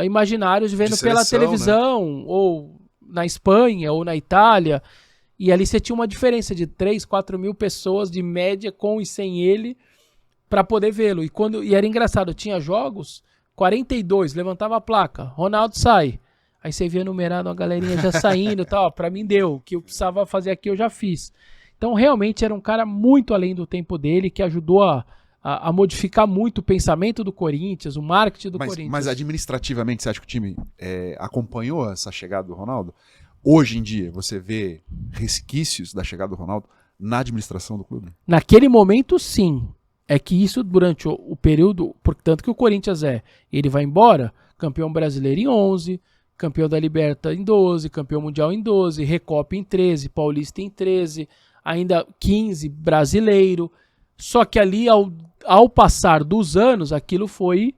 imaginários vendo seleção, pela televisão, né? Ou na Espanha ou na Itália. E ali você tinha uma diferença de 3, 4 mil pessoas de média com e sem ele para poder vê-lo. E era engraçado, tinha jogos, 42, levantava a placa, Ronaldo sai. Aí você via numerado, a galerinha já saindo e tal. Pra mim deu, o que eu precisava fazer aqui eu já fiz. Então realmente era um cara muito além do tempo dele, que ajudou a modificar muito o pensamento do Corinthians, o marketing do Corinthians. Mas administrativamente, você acha que o time acompanhou essa chegada do Ronaldo? Hoje em dia, você vê resquícios da chegada do Ronaldo na administração do clube? Naquele momento, sim. É que isso durante o período, portanto que o Corinthians ele vai embora, campeão brasileiro em 11, campeão da Liberta em 12, campeão mundial em 12, Recopa em 13, Paulista em 13, ainda 15, brasileiro. Só que ali, ao passar dos anos, aquilo foi...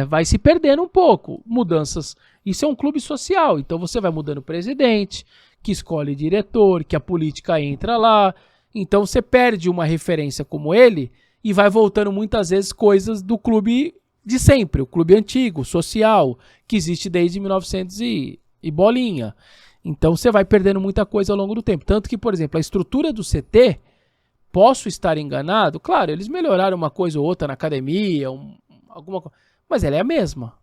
vai se perdendo um pouco. Mudanças. Isso é um clube social, então você vai mudando o presidente, que escolhe diretor, que a política entra lá. Então você perde uma referência como ele e vai voltando muitas vezes coisas do clube de sempre, o clube antigo, social, que existe desde 1900 e bolinha. Então você vai perdendo muita coisa ao longo do tempo. Tanto que, por exemplo, a estrutura do CT, posso estar enganado, claro, eles melhoraram uma coisa ou outra na academia, alguma coisa, mas ela é a mesma.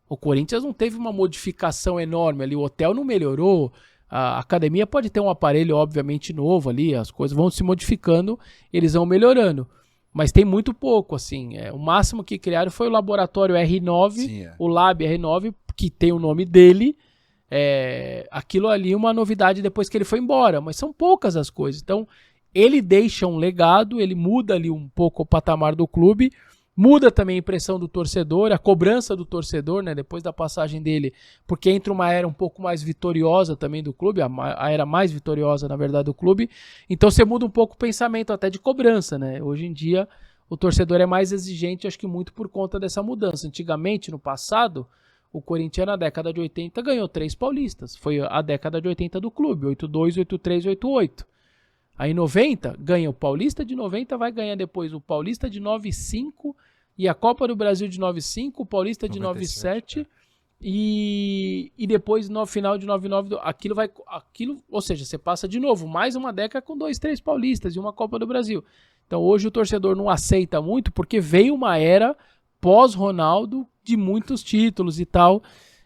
O Corinthians não teve uma modificação enorme ali, o hotel não melhorou, a academia pode ter um aparelho obviamente novo ali, as coisas vão se modificando, eles vão melhorando, mas tem muito pouco, assim, o máximo que criaram foi o laboratório R9, sim, o Lab R9, que tem o nome dele, aquilo ali é uma novidade depois que ele foi embora, mas são poucas as coisas, então ele deixa um legado, ele muda ali um pouco o patamar do clube, muda também a impressão do torcedor, a cobrança do torcedor, né, depois da passagem dele, porque entra uma era um pouco mais vitoriosa também do clube, a era mais vitoriosa, na verdade, do clube. Então você muda um pouco o pensamento até de cobrança, né? Hoje em dia o torcedor é mais exigente, acho que muito por conta dessa mudança. Antigamente, no passado, o Corinthians na década de 80 ganhou 3 paulistas. Foi a década de 80 do clube, 82, 83, 88. Aí em 90, ganha o Paulista de 90, vai ganhar depois o Paulista de 95 e a Copa do Brasil de 95, o Paulista de 97 e depois no final de 99, ou seja, você passa de novo mais uma década com 2, 3 paulistas e uma Copa do Brasil. Então hoje o torcedor não aceita muito porque veio uma era pós-Ronaldo de muitos títulos e tal,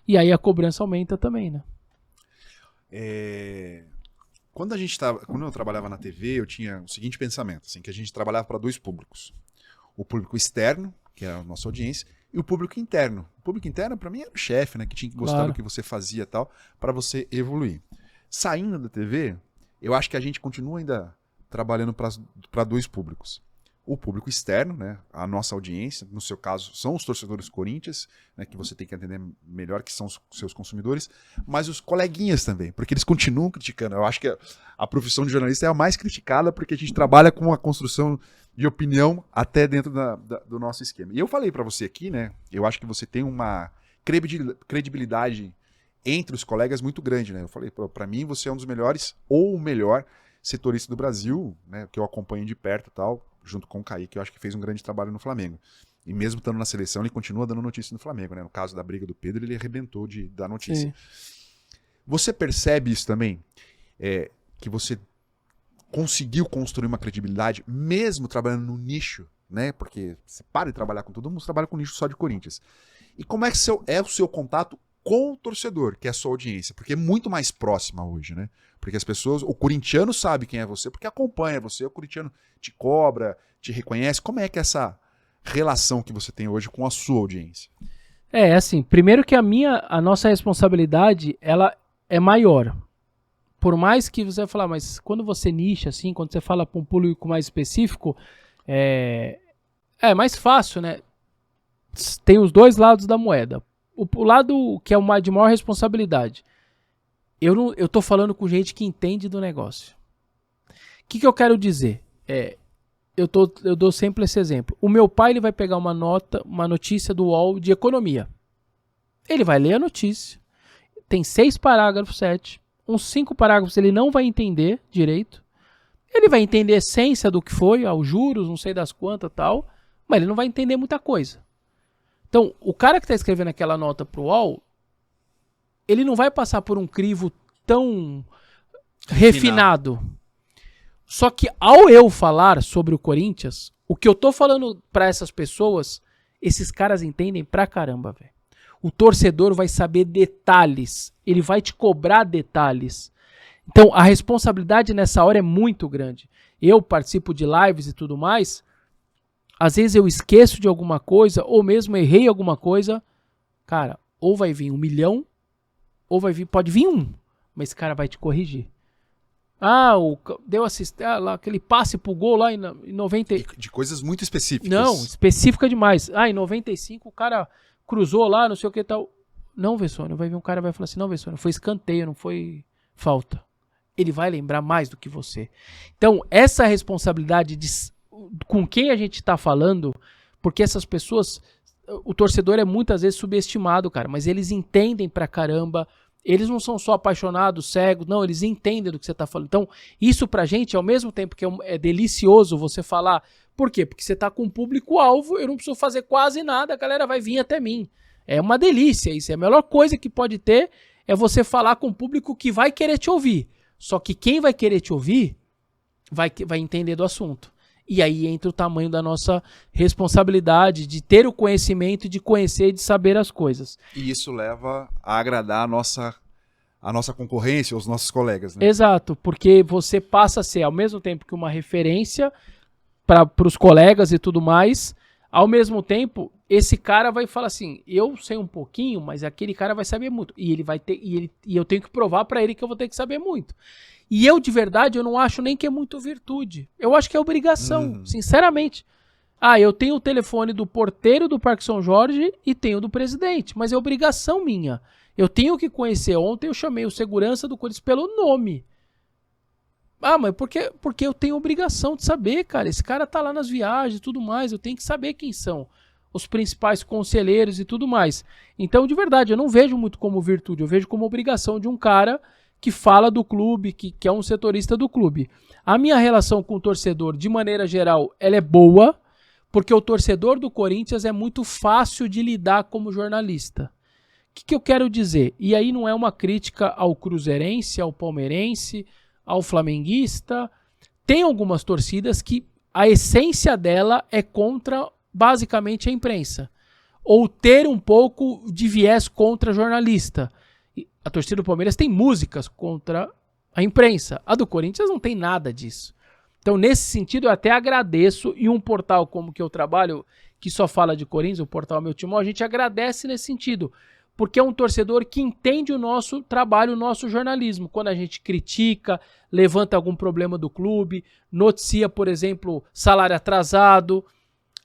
e aí a cobrança aumenta também, né? Quando eu trabalhava na TV, eu tinha o seguinte pensamento, assim, que a gente trabalhava para 2 públicos. O público externo, que era a nossa audiência, e o público interno. O público interno, para mim, era o chefe, né, que tinha que gostar do que você fazia e tal, para você evoluir. Saindo da TV, eu acho que a gente continua ainda trabalhando para 2 públicos. O público externo, né, a nossa audiência, no seu caso, são os torcedores Corinthians, né, que você tem que entender melhor que são os seus consumidores, mas os coleguinhas também, porque eles continuam criticando. Eu acho que a profissão de jornalista é a mais criticada porque a gente trabalha com a construção de opinião até dentro do nosso esquema. E eu falei para você aqui, né, eu acho que você tem uma credibilidade entre os colegas muito grande, né? Eu falei, para mim você é um dos melhores ou o melhor setorista do Brasil, né, que eu acompanho de perto e tal, junto com o Kaique, que eu acho que fez um grande trabalho no Flamengo. E mesmo estando na seleção, ele continua dando notícia no Flamengo, né? No caso da briga do Pedro, ele arrebentou de dar notícia. Sim. Você percebe isso também? Que você conseguiu construir uma credibilidade, mesmo trabalhando no nicho, né? Porque você para de trabalhar com todo mundo, você trabalha com nicho só de Corinthians. E como é que é o seu contato com o torcedor, que é a sua audiência? Porque é muito mais próxima hoje, né? Porque as pessoas, o corintiano sabe quem é você, porque acompanha você, o corintiano te cobra, te reconhece. Como é que é essa relação que você tem hoje com a sua audiência? Assim, primeiro que a nossa responsabilidade, ela é maior. Por mais que você vai falar, mas quando você nicha, assim, quando você fala para um público mais específico, é mais fácil, né? Tem os 2 lados da moeda. O lado que é o de maior responsabilidade. Eu tô falando com gente que entende do negócio. O que eu quero dizer? eu dou sempre esse exemplo. O meu pai ele vai pegar uma notícia do UOL de economia. Ele vai ler a notícia. Tem 6 parágrafos, 7. Uns 5 parágrafos ele não vai entender direito. Ele vai entender a essência do que foi, os juros, não sei das quantas e tal, mas ele não vai entender muita coisa. Então, o cara que está escrevendo aquela nota pro UOL, ele não vai passar por um crivo tão refinado. Só que ao eu falar sobre o Corinthians, o que eu tô falando para essas pessoas, esses caras entendem pra caramba, velho. O torcedor vai saber detalhes, ele vai te cobrar detalhes. Então, a responsabilidade nessa hora é muito grande. Eu participo de lives e tudo mais, às vezes eu esqueço de alguma coisa, ou mesmo errei alguma coisa, cara, ou vai vir 1 milhão, ou pode vir 1, mas esse cara vai te corrigir. Deu assistência, aquele passe pro gol lá em 90... De coisas muito específicas. Não, específica demais. Em 95 o cara cruzou lá, não sei o que tal. Não, Vessônio, vai vir um cara e vai falar assim, não, Vessônio, foi escanteio, não foi falta. Ele vai lembrar mais do que você. Então, essa responsabilidade com quem a gente tá falando, porque essas pessoas, o torcedor é muitas vezes subestimado, cara, mas eles entendem pra caramba. Eles não são só apaixonados, cegos, não, eles entendem do que você está falando. Então, isso pra gente, ao mesmo tempo que é delicioso você falar, por quê? Porque você tá com um público-alvo, eu não preciso fazer quase nada, a galera vai vir até mim. É uma delícia isso, é a melhor coisa que pode ter é você falar com um público que vai querer te ouvir. Só que quem vai querer te ouvir vai entender do assunto. E aí entra o tamanho da nossa responsabilidade de ter o conhecimento, de conhecer e de saber as coisas. E isso leva a agradar a nossa concorrência, os nossos colegas, né? Exato, porque você passa a ser, ao mesmo tempo que uma referência para os colegas e tudo mais, ao mesmo tempo, esse cara vai falar assim, eu sei um pouquinho, mas aquele cara vai saber muito. E ele vai ter, e eu tenho que provar para ele que eu vou ter que saber muito. E eu, de verdade, eu não acho nem que é muito virtude. Eu acho que é obrigação, sinceramente. Eu tenho o telefone do porteiro do Parque São Jorge e tenho do presidente, mas é obrigação minha. Eu tenho que conhecer. Ontem eu chamei o segurança do Corinthians pelo nome. Mas porque eu tenho obrigação de saber, cara. Esse cara tá lá nas viagens e tudo mais. Eu tenho que saber quem são os principais conselheiros e tudo mais. Então, de verdade, eu não vejo muito como virtude. Eu vejo como obrigação de um cara que fala do clube, que é um setorista do clube. A minha relação com o torcedor, de maneira geral, ela é boa, porque o torcedor do Corinthians é muito fácil de lidar como jornalista. O que eu quero dizer? E aí não é uma crítica ao cruzeirense, ao palmeirense, ao flamenguista. Tem algumas torcidas que a essência dela é contra, basicamente, a imprensa. Ou ter um pouco de viés contra jornalista. A torcida do Palmeiras tem músicas contra a imprensa. A do Corinthians não tem nada disso. Então, nesse sentido, eu até agradeço. E um portal como que eu trabalho, que só fala de Corinthians, o portal Meu Timão, a gente agradece nesse sentido. Porque é um torcedor que entende o nosso trabalho, o nosso jornalismo. Quando a gente critica, levanta algum problema do clube, noticia, por exemplo, salário atrasado.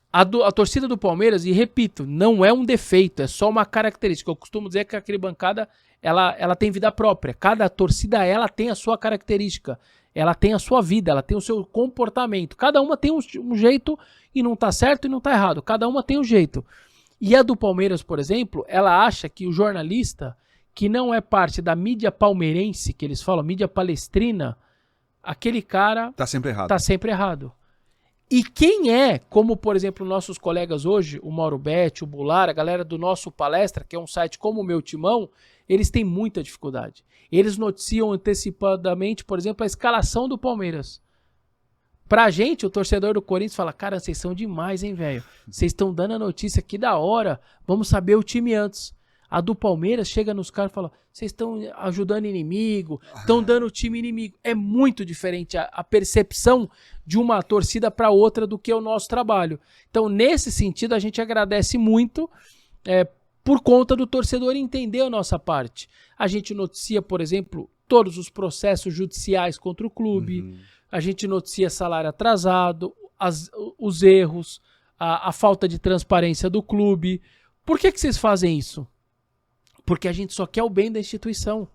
A torcida do Palmeiras, e repito, não é um defeito, é só uma característica. Eu costumo dizer que a arquibancada ela tem vida própria. Cada torcida ela tem a sua característica, ela tem a sua vida, ela tem o seu comportamento. Cada uma tem um jeito e não tá certo e não tá errado. Cada uma tem um jeito. E a do Palmeiras, por exemplo, ela acha que o jornalista que não é parte da mídia palmeirense, que eles falam, mídia palestrina, aquele cara tá sempre errado. Tá sempre errado. E quem é, como por exemplo nossos colegas hoje, o Mauro Betti, o Bular, a galera do nosso Palestra, que é um site como o Meu Timão, eles têm muita dificuldade. Eles noticiam antecipadamente, por exemplo, a escalação do Palmeiras. Pra gente, o torcedor do Corinthians fala, cara, vocês são demais, hein, velho? Vocês estão dando a notícia aqui da hora, vamos saber o time antes. A do Palmeiras chega nos caras e fala, vocês estão ajudando inimigo, estão dando o time inimigo. É muito diferente a percepção de uma torcida para outra do que o nosso trabalho. Então, nesse sentido, a gente agradece muito por conta do torcedor entender a nossa parte. A gente noticia, por exemplo, todos os processos judiciais contra o clube, a gente noticia salário atrasado, os erros, a falta de transparência do clube. Por que vocês fazem isso? Porque a gente só quer o bem da instituição.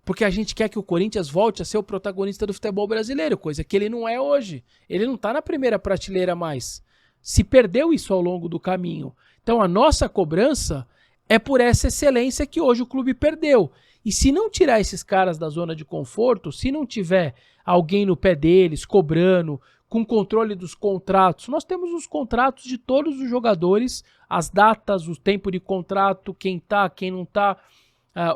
Porque a gente quer que o Corinthians volte a ser o protagonista do futebol brasileiro, coisa que ele não é hoje. Ele não tá na primeira prateleira mais. Se perdeu isso ao longo do caminho. Então a nossa cobrança é por essa excelência que hoje o clube perdeu. E se não tirar esses caras da zona de conforto, se não tiver alguém no pé deles, cobrando, com controle dos contratos, nós temos os contratos de todos os jogadores, as datas, o tempo de contrato, quem tá, quem não tá.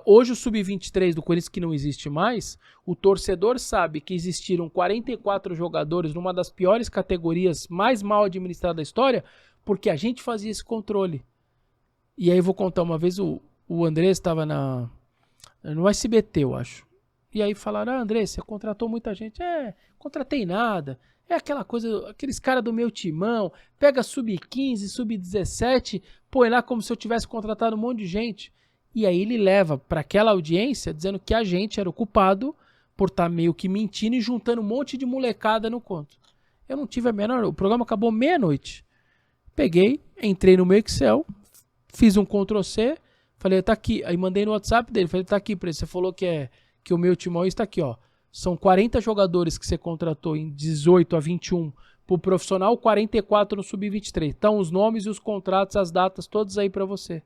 Hoje o Sub-23 do Corinthians, que não existe mais, o torcedor sabe que existiram 44 jogadores numa das piores categorias, mais mal administradas da história, porque a gente fazia esse controle. E aí eu vou contar uma vez, o Andrés estava no SBT, eu acho. E aí falaram, André, você contratou muita gente. Contratei nada. É aquela coisa, aqueles caras do meu timão, pega Sub-15, Sub-17, põe lá como se eu tivesse contratado um monte de gente. E aí ele leva para aquela audiência dizendo que a gente era o culpado por estar meio que mentindo e juntando um monte de molecada no conto. Eu não tive a menor... O programa acabou meia-noite. Peguei, entrei no meu Excel, fiz um Ctrl+C, falei, tá aqui. Aí mandei no WhatsApp dele, falei, tá aqui, pra ele. Você falou que o meu timão está aqui, ó. São 40 jogadores que você contratou em 18 a 21 pro profissional, 44 no Sub-23. Então os nomes e os contratos, as datas, todos aí pra você.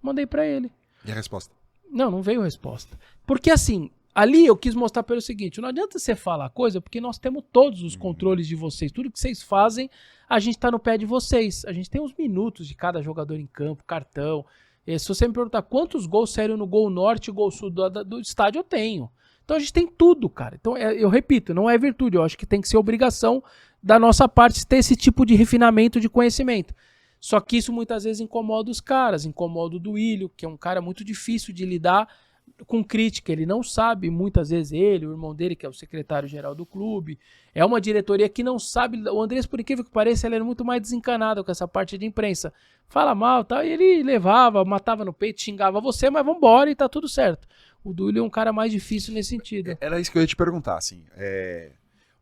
Mandei pra ele. E a resposta? Não veio resposta. Porque assim, ali eu quis mostrar pelo seguinte, não adianta você falar coisa, porque nós temos todos os controles de vocês. Tudo que vocês fazem, a gente tá no pé de vocês. A gente tem uns minutos de cada jogador em campo, cartão. Se você me perguntar quantos gols saíram no Gol Norte e Gol Sul do estádio, eu tenho. Então a gente tem tudo, cara. Então eu repito, não é virtude. Eu acho que tem que ser obrigação da nossa parte ter esse tipo de refinamento de conhecimento. Só que isso muitas vezes incomoda os caras, incomoda o Duílio, que é um cara muito difícil de lidar com crítica. Ele não sabe, muitas vezes ele, o irmão dele, que é o secretário-geral do clube, é uma diretoria que não sabe. O Andrés, por incrível que pareça, ele era muito mais desencanado com essa parte de imprensa. Fala mal, tá? E ele levava, matava no peito, xingava você, mas vambora e tá tudo certo. O Duílio é um cara mais difícil nesse sentido. Era isso que eu ia te perguntar, assim.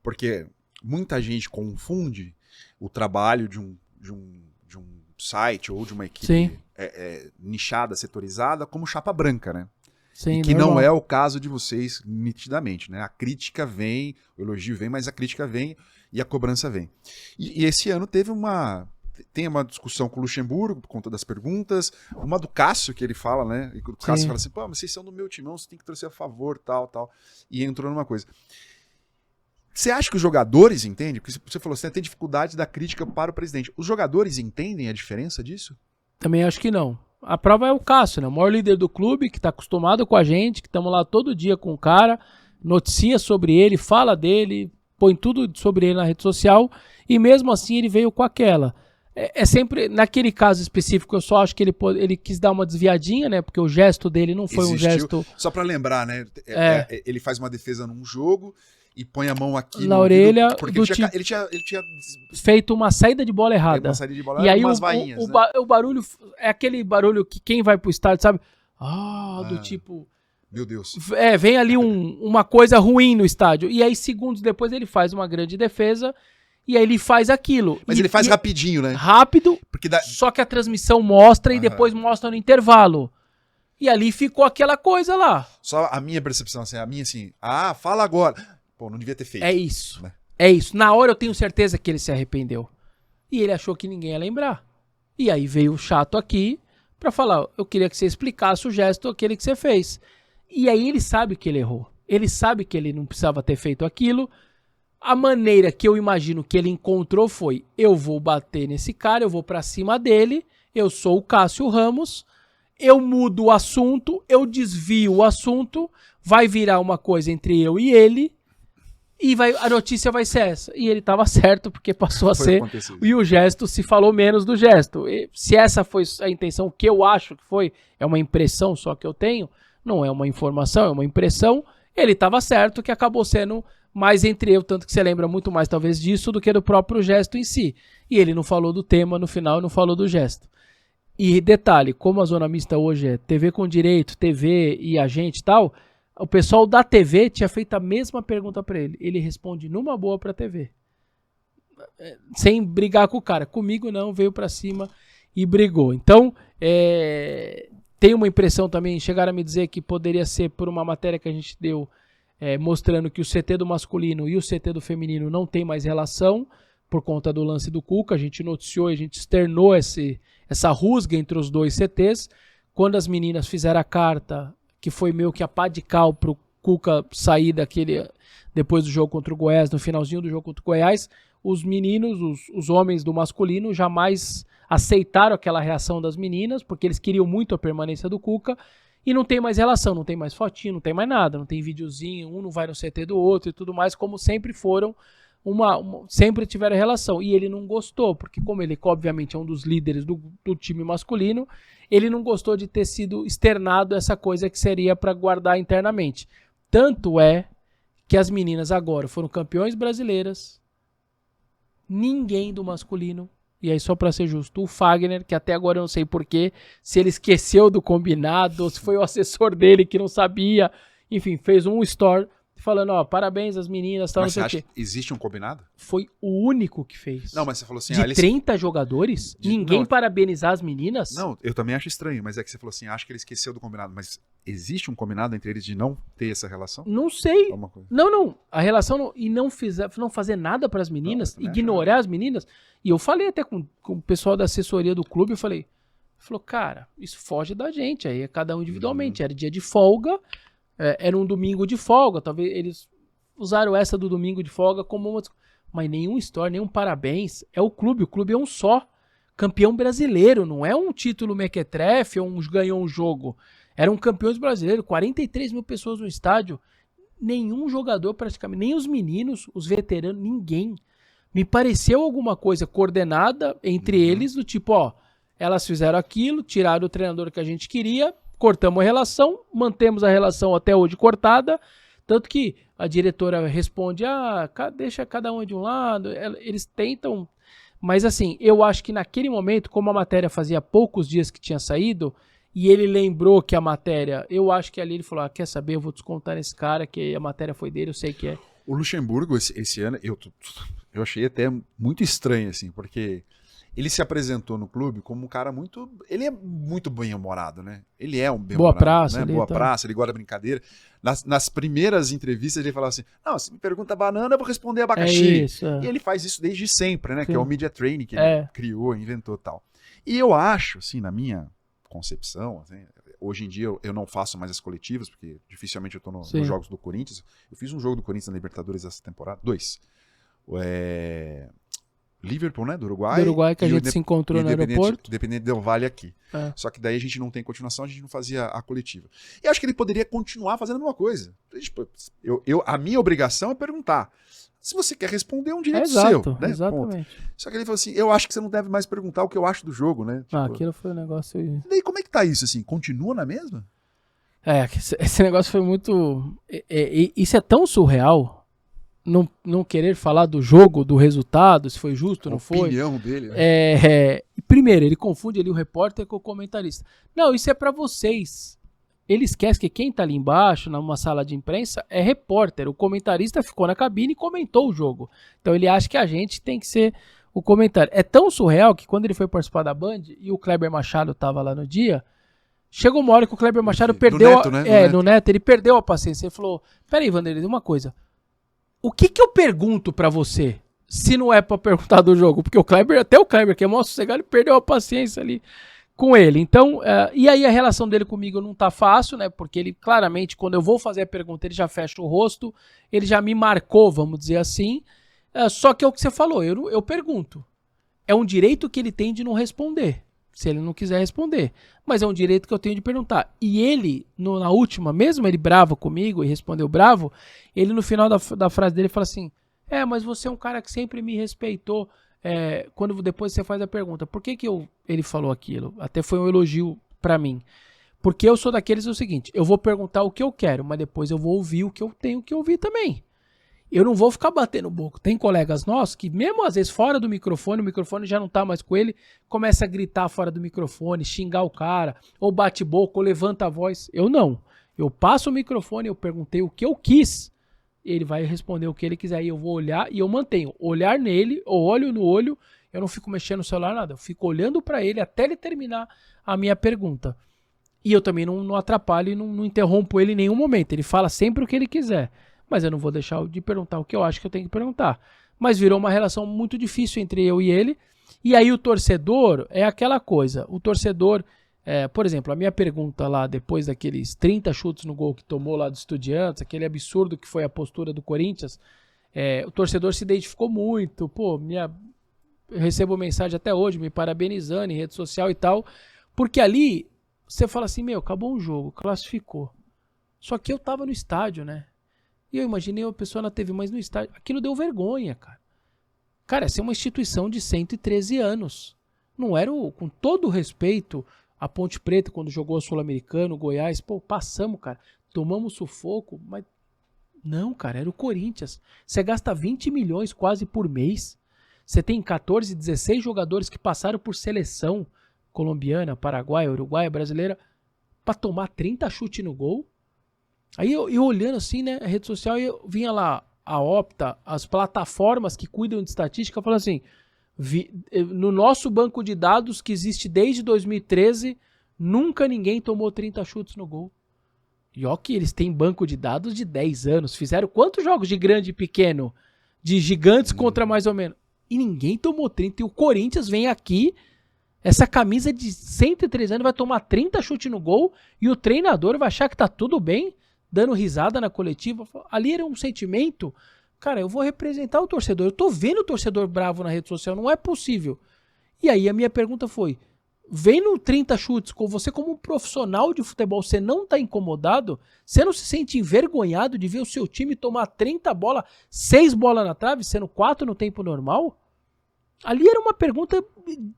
Porque muita gente confunde o trabalho de um site ou de uma equipe nichada, setorizada, como chapa branca, né? Sim, e que normal. não é o caso de vocês, nitidamente, né? A crítica vem, o elogio vem, mas a crítica vem e a cobrança vem. E esse ano tem uma discussão com o Luxemburgo por conta das perguntas, uma do Cássio que ele fala, né? E o Cássio fala assim, pô, mas vocês são do meu timão, você tem que torcer a favor, tal. E entrou numa coisa. Você acha que os jogadores entendem? Porque você falou, você tem dificuldade da crítica para o presidente. Os jogadores entendem a diferença disso? Também acho que não. A prova é o Cássio, né? O maior líder do clube, que está acostumado com a gente, que estamos lá todo dia com o cara, noticia sobre ele, fala dele, põe tudo sobre ele na rede social, e mesmo assim ele veio com aquela. É sempre, naquele caso específico, eu só acho que ele quis dar uma desviadinha, né? Porque o gesto dele não foi um gesto... Só para lembrar, né? Ele faz uma defesa num jogo e põe a mão aqui na orelha porque ele tinha feito uma saída de bola errada. Uma saída de bola e aí umas vainhas, né? o barulho é aquele barulho que quem vai pro estádio sabe, do tipo, meu Deus. Vem ali uma coisa ruim no estádio. E aí segundos depois ele faz uma grande defesa e aí ele faz aquilo. Mas ele faz rapidinho, né? Rápido, porque só que a transmissão mostra e depois mostra no intervalo. E ali ficou aquela coisa lá. Só a minha percepção, assim, fala agora. Pô, não devia ter feito. É isso. Né? É isso. Na hora eu tenho certeza que ele se arrependeu. E ele achou que ninguém ia lembrar. E aí veio o chato aqui pra falar, eu queria que você explicasse o gesto, aquele que você fez. E aí ele sabe que ele errou. Ele sabe que ele não precisava ter feito aquilo. A maneira que eu imagino que ele encontrou foi, eu vou bater nesse cara, eu vou pra cima dele, eu sou o Cássio Ramos, eu mudo o assunto, eu desvio o assunto, vai virar uma coisa entre eu e ele, e a notícia vai ser essa. E ele estava certo, porque passou a ser. E o gesto se falou menos do gesto. E se essa foi a intenção, que eu acho que foi, é uma impressão só que eu tenho, não é uma informação, é uma impressão. Ele estava certo, que acabou sendo mais entre eu, tanto que você lembra muito mais talvez disso do que do próprio gesto em si. E ele não falou do tema no final, não falou do gesto. E detalhe, como a Zona Mista hoje é TV com direito, TV e agente e tal, o pessoal da TV tinha feito a mesma pergunta pra ele. Ele responde numa boa pra TV. Sem brigar com o cara. Comigo não, veio pra cima e brigou. Então, Tem uma impressão também, chegaram a me dizer que poderia ser por uma matéria que a gente deu, mostrando que o CT do masculino e o CT do feminino não tem mais relação, por conta do lance do Cuca. A gente noticiou, a gente externou essa rusga entre os dois CTs. Quando as meninas fizeram a carta, que foi meio que a pá de cal pro Cuca sair depois do jogo contra o Goiás, no finalzinho do jogo contra o Goiás, os meninos, os homens do masculino, jamais aceitaram aquela reação das meninas, porque eles queriam muito a permanência do Cuca, e não tem mais relação, não tem mais fotinho, não tem mais nada, não tem videozinho, um não vai no CT do outro e tudo mais, como sempre foram, sempre tiveram relação. E ele não gostou, porque como ele obviamente é um dos líderes do time masculino, ele não gostou de ter sido externado essa coisa que seria para guardar internamente. Tanto é que as meninas agora foram campeões brasileiras, ninguém do masculino, e aí só para ser justo, o Fagner, que até agora eu não sei porquê, se ele esqueceu do combinado, ou se foi o assessor dele que não sabia, enfim, fez um story falando, ó, parabéns às meninas, tal, Mas não você sei o acha quê. que existe um combinado? Foi o único que fez. Não, mas você falou assim... De eles... 30 jogadores, ninguém parabenizar as meninas? Não, eu também acho estranho, mas é que você falou assim, acho que ele esqueceu do combinado, mas existe um combinado entre eles de não ter essa relação? Não sei. Coisa. Não. A relação não fazer nada para as meninas, ignorar as meninas. E eu falei até com o pessoal da assessoria do clube, eu falou, cara, isso foge da gente, aí é cada um individualmente. Era dia de folga, era um domingo de folga, talvez eles usaram essa do domingo de folga como uma... Mas nenhum story, nenhum parabéns. É o clube é um só. Campeão brasileiro, não é um título mequetrefe ou ganhou um jogo. Eram campeões brasileiros, 43 mil pessoas no estádio. Nenhum jogador praticamente, nem os meninos, os veteranos, ninguém. Me pareceu alguma coisa coordenada entre eles, do tipo, ó, elas fizeram aquilo, tiraram o treinador que a gente queria, cortamos a relação, mantemos a relação até hoje cortada, tanto que a diretora responde, deixa cada um de um lado, eles tentam, mas assim, eu acho que naquele momento, como a matéria fazia poucos dias que tinha saído, e ele lembrou que a matéria, eu acho que ali ele falou, quer saber, eu vou descontar nesse cara, que a matéria foi dele, eu sei que é. O Luxemburgo, esse ano, eu achei até muito estranho, assim, porque ele se apresentou no clube como um cara muito... Ele é muito bem-humorado, né? Ele é um bem-humorado. Boa praça. Né? Boa praça, ele gosta da brincadeira. Nas primeiras entrevistas ele falava assim, não, se me pergunta banana, eu vou responder abacaxi. É isso. E ele faz isso desde sempre, né? Sim. Que é o media training que ele criou, inventou e tal. E eu acho, assim, na minha concepção, assim, hoje em dia eu não faço mais as coletivas, porque dificilmente eu tô nos jogos do Corinthians. Eu fiz um jogo do Corinthians na Libertadores essa temporada, 2. Liverpool, né? Do Uruguai. Do Uruguai, que a gente se encontrou no aeroporto. Independente Del Valle aqui. Só que daí a gente não tem continuação, a gente não fazia a coletiva. E acho que ele poderia continuar fazendo a mesma coisa. A minha obrigação é perguntar. Se você quer responder, é um direito seu. Né? Exatamente. Ponto. Só que ele falou assim, eu acho que você não deve mais perguntar o que eu acho do jogo, né? Tipo, aquilo foi um negócio... E daí como é que tá isso, assim? Continua na mesma? Esse negócio foi muito... Isso é tão surreal... Não querer falar do jogo, do resultado, se foi justo, não foi. A opinião dele, né? Primeiro, ele confunde ali o repórter com o comentarista. Não, isso é pra vocês. Ele esquece que quem tá ali embaixo, numa sala de imprensa, é repórter. O comentarista ficou na cabine e comentou o jogo. Então ele acha que a gente tem que ser o comentário. É tão surreal que quando ele foi participar da Band, e o Kleber Machado tava lá no dia, chegou uma hora que o Kleber Machado perdeu... No Neto, né? No Neto, ele perdeu a paciência. Ele falou, peraí, Vanderlei, uma coisa... O que eu pergunto pra você, se não é pra perguntar do jogo? Porque até o Kleber, que é mó sossegado, ele perdeu a paciência ali com ele. Então, e aí a relação dele comigo não tá fácil, né? Porque ele, claramente, quando eu vou fazer a pergunta, ele já fecha o rosto, ele já me marcou, vamos dizer assim. Só que é o que você falou, eu pergunto. É um direito que ele tem de não responder, se ele não quiser responder. Mas é um direito que eu tenho de perguntar. E ele, na última, mesmo ele bravo comigo e respondeu bravo, ele no final da frase dele fala assim, mas você é um cara que sempre me respeitou, quando depois você faz a pergunta, por que ele falou aquilo? Até foi um elogio pra mim. Porque eu sou daqueles, é o seguinte, eu vou perguntar o que eu quero, mas depois eu vou ouvir o que eu tenho que ouvir também. Eu não vou ficar batendo boca. Tem colegas nossos que, mesmo às vezes fora do microfone, o microfone já não tá mais com ele, começa a gritar fora do microfone, xingar o cara, ou bate boca, ou levanta a voz. Eu não. Eu passo o microfone, eu perguntei o que eu quis, ele vai responder o que ele quiser, e eu vou olhar, e eu mantenho olhar nele, ou olho no olho, eu não fico mexendo no celular, nada. Eu fico olhando pra ele até ele terminar a minha pergunta. E eu também não atrapalho e não interrompo ele em nenhum momento. Ele fala sempre o que ele quiser. Mas eu não vou deixar de perguntar o que eu acho que eu tenho que perguntar. Mas virou uma relação muito difícil entre eu e ele. E aí o torcedor é aquela coisa. O torcedor, por exemplo, a minha pergunta lá, depois daqueles 30 chutes no gol que tomou lá do Estudiantes, aquele absurdo que foi a postura do Corinthians, o torcedor se identificou muito. Pô, eu recebo mensagem até hoje me parabenizando em rede social e tal. Porque ali você fala assim, acabou um jogo, classificou. Só que eu tava no estádio, né? E eu imaginei uma pessoa na TV, mas no estádio, aquilo deu vergonha, cara. Cara, essa é uma instituição de 113 anos. Não era, com todo o respeito, a Ponte Preta, quando jogou a Sul-Americano, o Goiás, passamos, cara. Tomamos sufoco, mas não, cara, era o Corinthians. Você gasta 20 milhões quase por mês. Você tem 14, 16 jogadores que passaram por seleção colombiana, paraguaia, uruguaia, brasileira, pra tomar 30 chutes no gol. Aí eu olhando assim, né, a rede social, eu vinha lá a Opta, as plataformas que cuidam de estatística, falando assim, no nosso banco de dados, que existe desde 2013, nunca ninguém tomou 30 chutes no gol. E ó que eles têm banco de dados de 10 anos. Fizeram quantos jogos de grande e pequeno? De gigantes contra mais ou menos. E ninguém tomou 30. E o Corinthians vem aqui, essa camisa de 103 anos vai tomar 30 chutes no gol e o treinador vai achar que tá tudo bem, dando risada na coletiva. Ali era um sentimento, cara, eu vou representar o torcedor, eu tô vendo o torcedor bravo na rede social, não é possível. E aí a minha pergunta foi, vendo 30 chutes com você como um profissional de futebol, você não tá incomodado? Você não se sente envergonhado de ver o seu time tomar 30 bolas, 6 bolas na trave, sendo 4 no tempo normal? Ali era uma pergunta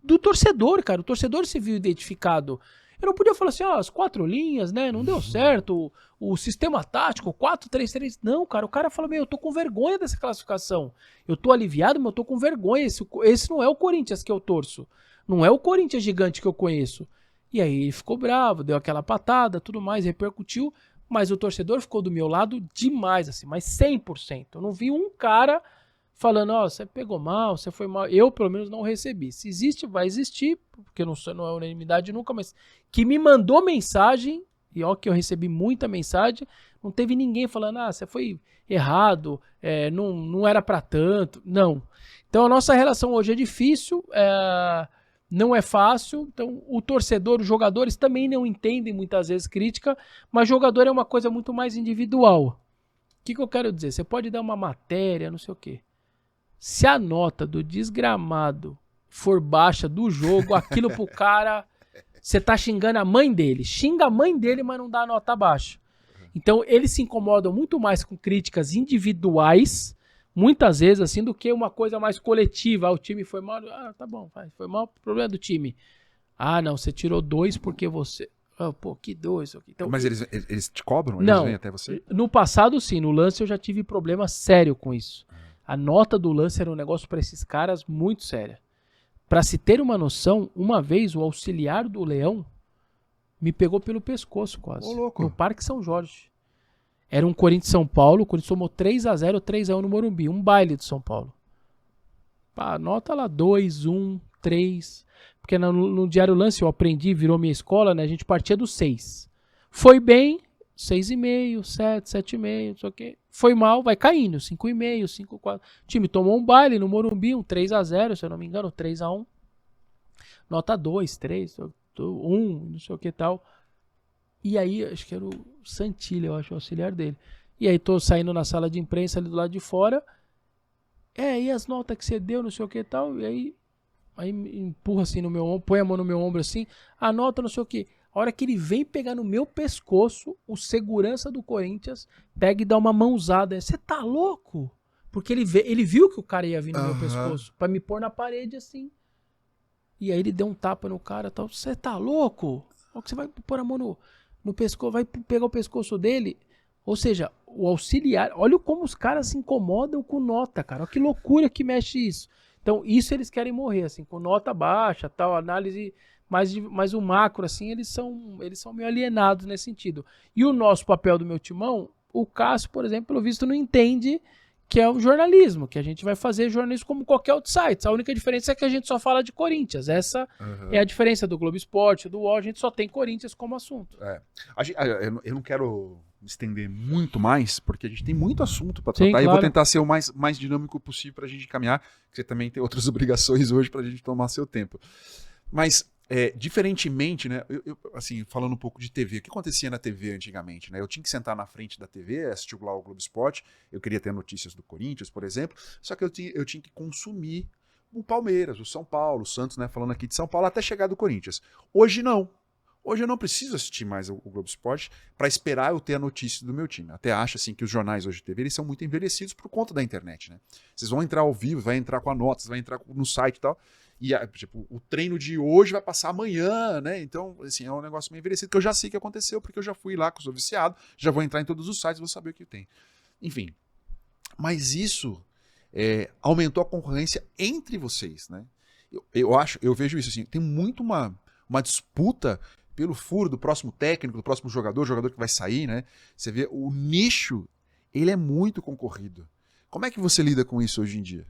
do torcedor, cara. O torcedor se viu identificado. Eu não podia falar assim, as 4 linhas, né? Não deu certo. O sistema tático, 4-3-3. Não, cara. O cara falou, eu tô com vergonha dessa classificação. Eu tô aliviado, mas eu tô com vergonha. Esse não é o Corinthians que eu torço. Não é o Corinthians gigante que eu conheço. E aí ele ficou bravo, deu aquela patada, tudo mais, repercutiu. Mas o torcedor ficou do meu lado demais, assim, mas 100%. Eu não vi um cara falando, você pegou mal, você foi mal. Eu, pelo menos, não recebi. Se existe, vai existir, porque não é unanimidade nunca, mas que me mandou mensagem, e ó que eu recebi muita mensagem, não teve ninguém falando, você foi errado, não era pra tanto. Não. Então a nossa relação hoje é difícil, não é fácil. Então o torcedor, os jogadores também não entendem muitas vezes crítica, mas jogador é uma coisa muito mais individual. O que eu quero dizer? Você pode dar uma matéria, não sei o quê. Se a nota do desgramado for baixa do jogo, aquilo pro cara, você tá xingando a mãe dele. Xinga a mãe dele, mas não dá a nota baixa. Então, eles se incomodam muito mais com críticas individuais, muitas vezes, assim, do que uma coisa mais coletiva. O time foi mal. Tá bom, foi mal, problema do time. Não, você tirou 2 porque você... que 2? Então, mas eles te cobram? Não, eles vêm até você? No passado, sim. No lance, eu já tive problema sério com isso. A nota do lance era um negócio para esses caras muito sério. Para se ter uma noção, uma vez o auxiliar do Leão me pegou pelo pescoço quase. Louco. No Parque São Jorge. Era um Corinthians-São Paulo, o Corinthians tomou 3-0, 3-1 no Morumbi. Um baile do São Paulo. Nota lá 2, 1, 3. Porque no Diário Lance eu aprendi, virou minha escola, né? A gente partia do 6. Foi bem, 6,5, 7, 7,5, não sei o quê. Foi mal, vai caindo, 5,5, 5,4. O time tomou um baile no Morumbi, um 3-0, se eu não me engano, 3-1. Nota 2, 3, 1, não sei o que tal. E aí, acho que era o Santilli, eu acho, o auxiliar dele. E aí tô saindo na sala de imprensa ali do lado de fora. E as notas que você deu, não sei o que tal. E aí empurra assim no meu ombro, põe a mão no meu ombro assim, a nota não sei o que. A hora que ele vem pegar no meu pescoço, o segurança do Corinthians pega e dá uma mãozada. Você tá louco? Porque ele viu que o cara ia vir no meu pescoço, pra me pôr na parede assim. E aí ele deu um tapa no cara e tal. Você tá louco? Você vai pôr a mão no pescoço, vai pegar o pescoço dele. Ou seja, o auxiliar... Olha como os caras se incomodam com nota, cara. Olha que loucura que mexe isso. Então, isso eles querem morrer, assim, com nota baixa, tal, análise... Mas o macro, assim, eles são meio alienados nesse sentido. E o nosso papel do meu timão, o Cássio, por exemplo, pelo visto, não entende que é o jornalismo, que a gente vai fazer jornalismo como qualquer outro site. A única diferença é que a gente só fala de Corinthians. Essa é a diferença do Globo Esporte, do UOL, a gente só tem Corinthians como assunto. Eu não quero me estender muito mais, porque a gente tem muito assunto para tratar. Sim, E eu claro. vou tentar ser o mais dinâmico possível para a gente caminhar, porque você também tem outras obrigações hoje para a gente tomar seu tempo. Mas, diferentemente, né, assim, falando um pouco de TV, o que acontecia na TV antigamente? Né? Eu tinha que sentar na frente da TV, assistir lá o Globo Esporte, eu queria ter notícias do Corinthians, por exemplo, só que eu tinha que consumir o Palmeiras, o São Paulo, o Santos, né, falando aqui de São Paulo, até chegar do Corinthians. Hoje não. Hoje eu não preciso assistir mais o Globo Esporte para esperar eu ter a notícia do meu time. Até acho assim, que os jornais hoje de TV eles são muito envelhecidos por conta da internet. Né? Vocês vão entrar ao vivo, vai entrar com a nota, vai entrar no site e tal. E tipo, o treino de hoje vai passar amanhã, né? Então, assim, é um negócio meio envelhecido que eu já sei que aconteceu, porque eu já fui lá, que eu sou viciado, já vou entrar em todos os sites, vou saber o que tem. Enfim. Mas isso aumentou a concorrência entre vocês, né? Eu vejo isso assim, tem muito uma disputa pelo furo do próximo técnico, do próximo jogador que vai sair, né? Você vê, o nicho, ele é muito concorrido. Como é que você lida com isso hoje em dia?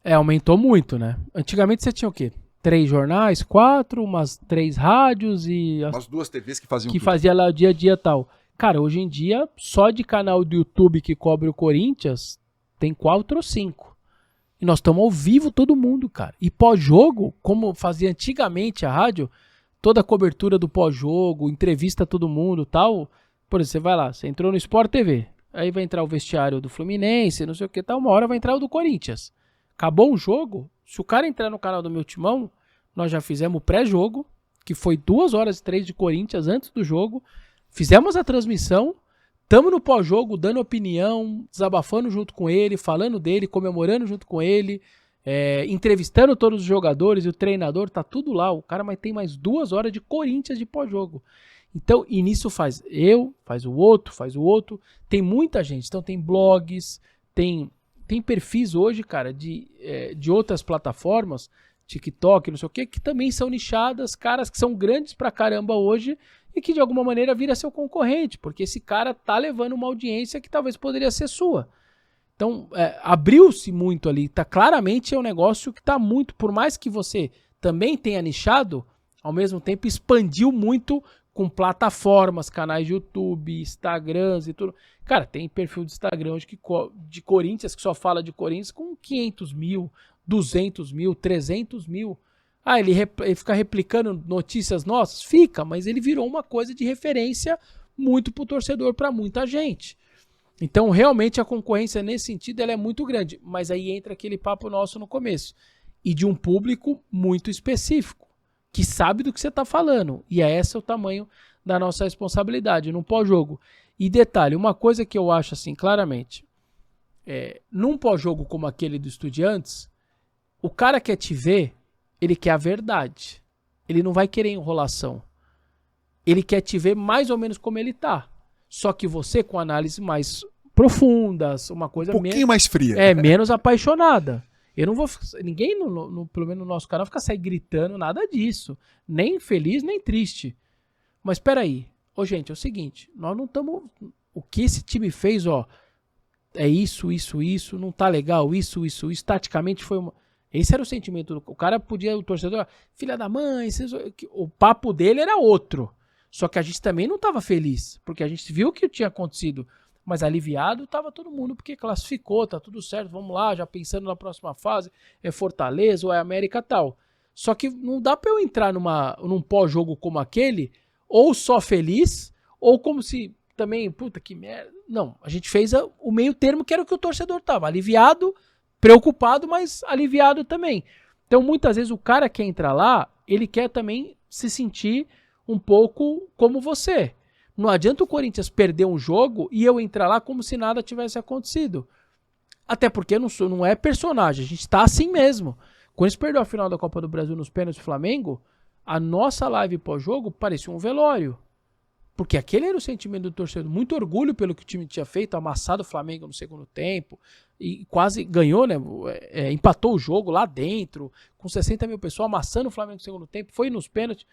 Aumentou muito, né? Antigamente você tinha o quê? 3 jornais, 4, umas 3 rádios e... Umas 2 TVs que faziam que tudo. fazia lá o dia a dia e tal. Cara, hoje em dia, só de canal do YouTube que cobre o Corinthians, tem 4 ou 5. E nós estamos ao vivo todo mundo, cara. E pós-jogo, como fazia antigamente a rádio, toda a cobertura do pós-jogo, entrevista a todo mundo e tal. Por exemplo, você vai lá, você entrou no Sport TV, aí vai entrar o vestiário do Fluminense, não sei o que tal, uma hora vai entrar o do Corinthians. Acabou o jogo, se o cara entrar no canal do meu timão, nós já fizemos o pré-jogo, que foi 2 horas e 3 de Corinthians antes do jogo, fizemos a transmissão, estamos no pós-jogo dando opinião, desabafando junto com ele, falando dele, comemorando junto com ele, entrevistando todos os jogadores e o treinador, tá tudo lá. O cara tem mais 2 horas de Corinthians de pós-jogo. Então, e nisso faz o outro, tem muita gente. Então tem blogs, tem perfis hoje, cara, de outras plataformas, TikTok, não sei o que também são nichadas, caras que são grandes pra caramba hoje e que de alguma maneira vira seu concorrente, porque esse cara tá levando uma audiência que talvez poderia ser sua. Então, abriu-se muito ali, claramente é um negócio que tá muito, por mais que você também tenha nichado, ao mesmo tempo expandiu muito com plataformas, canais de YouTube, Instagrams e tudo. Cara, tem perfil de Instagram hoje de Corinthians, que só fala de Corinthians com 500 mil, 200 mil, 300 mil. Ele fica replicando notícias nossas? Fica, mas ele virou uma coisa de referência muito pro torcedor, para muita gente. Então, realmente, a concorrência nesse sentido ela é muito grande. Mas aí entra aquele papo nosso no começo. E de um público muito específico, que sabe do que você está falando. E esse é o tamanho da nossa responsabilidade no pós-jogo. E detalhe, uma coisa que eu acho assim claramente, num pós-jogo como aquele do Estudiantes, o cara quer te ver, ele quer a verdade. Ele não vai querer enrolação. Ele quer te ver mais ou menos como ele tá. Só que você com análise mais profundas, uma coisa um pouquinho mais fria. Menos apaixonada. Eu não vou... Ninguém, pelo menos no nosso canal, fica sair gritando nada disso. Nem feliz, nem triste. Mas peraí. Gente, é o seguinte. Nós não estamos... O que esse time fez, é isso, não tá legal, isso. Taticamente foi uma... Esse era o sentimento. O cara podia, o torcedor, filha da mãe, o papo dele era outro. Só que a gente também não tava feliz. Porque a gente viu o que tinha acontecido. Mas aliviado tava todo mundo, porque classificou, tá tudo certo, vamos lá, já pensando na próxima fase, é Fortaleza ou é América tal. Só que não dá pra eu entrar num pós-jogo como aquele, ou só feliz, ou como se também, puta que merda. Não, a gente fez o meio termo que era o que o torcedor tava, aliviado, preocupado, mas aliviado também. Então muitas vezes o cara que entra lá, ele quer também se sentir um pouco como você. Não adianta o Corinthians perder um jogo e eu entrar lá como se nada tivesse acontecido. Até porque não é personagem, a gente tá assim mesmo. Quando eles perdeu a final da Copa do Brasil nos pênaltis do Flamengo, a nossa live pós-jogo parecia um velório. Porque aquele era o sentimento do torcedor. Muito orgulho pelo que o time tinha feito, amassado o Flamengo no segundo tempo. E quase ganhou, né? Empatou o jogo lá dentro, com 60 mil pessoas, amassando o Flamengo no segundo tempo. Foi nos pênaltis.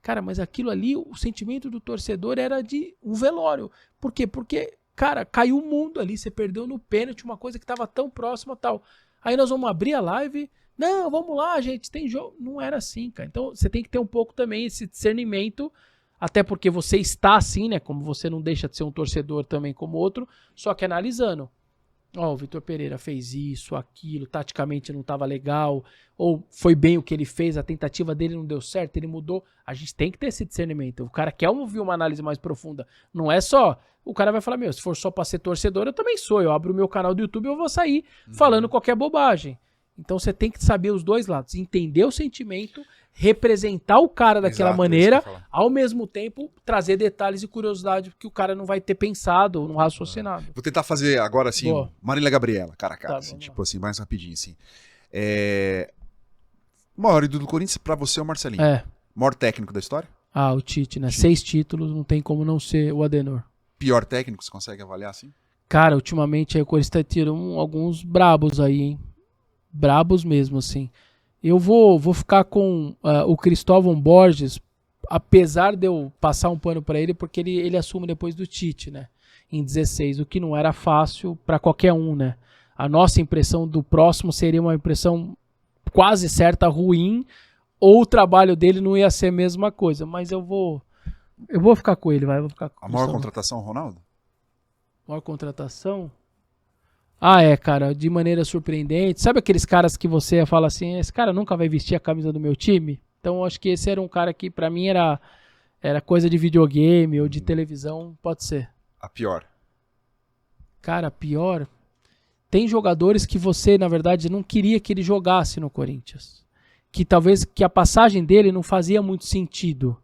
Cara, mas aquilo ali, o sentimento do torcedor era de um velório. Por quê? Porque Cara, caiu o mundo ali, você perdeu no pênalti, uma coisa que tava tão próxima tal. Aí nós vamos abrir a live, não, vamos lá, gente, tem jogo. Não era assim, cara. Então você tem que ter um pouco também esse discernimento, até porque você está assim, né? Como você não deixa de ser um torcedor também como outro, só que analisando. Ó, o Vitor Pereira fez isso, aquilo, taticamente não estava legal, ou foi bem o que ele fez, a tentativa dele não deu certo, ele mudou. A gente tem que ter esse discernimento. O cara quer ouvir uma análise mais profunda. Não é só... O cara vai falar, se for só pra ser torcedor, eu também sou. Eu abro o meu canal do YouTube e eu vou sair falando qualquer bobagem. Então você tem que saber os dois lados. Entender o sentimento, representar o cara daquela maneira, ao mesmo tempo trazer detalhes e curiosidade que o cara não vai ter pensado ou não raciocinado. Vou tentar fazer agora, assim, Marília Gabriela, cara a cara, Tá, assim, tipo assim, mais rapidinho, assim. O maior ídolo do Corinthians pra você é o Marcelinho. Maior técnico da história? Ah, o Tite, né? 6 títulos, não tem como não ser o Adenor. Pior técnico, você consegue avaliar assim? Cara, ultimamente aí o Corinthians tá tirando alguns brabos aí, hein? Brabos mesmo, assim. Eu vou ficar com o Cristóvão Borges, apesar de eu passar um pano pra ele, porque ele assume depois do Tite, né? Em 16, o que não era fácil pra qualquer um, né? A nossa impressão do próximo seria uma impressão quase certa ruim, ou o trabalho dele não ia ser a mesma coisa, mas eu vou ficar com ele, vai. Vou ficar com a maior contratação, Ronaldo? Maior contratação? Cara, de maneira surpreendente. Sabe aqueles caras que você fala assim, esse cara nunca vai vestir a camisa do meu time? Então acho que esse era um cara que pra mim era coisa de videogame ou de televisão, pode ser. A pior? Cara, pior... Tem jogadores que você, na verdade, não queria que ele jogasse no Corinthians. Que talvez que a passagem dele não fazia muito sentido.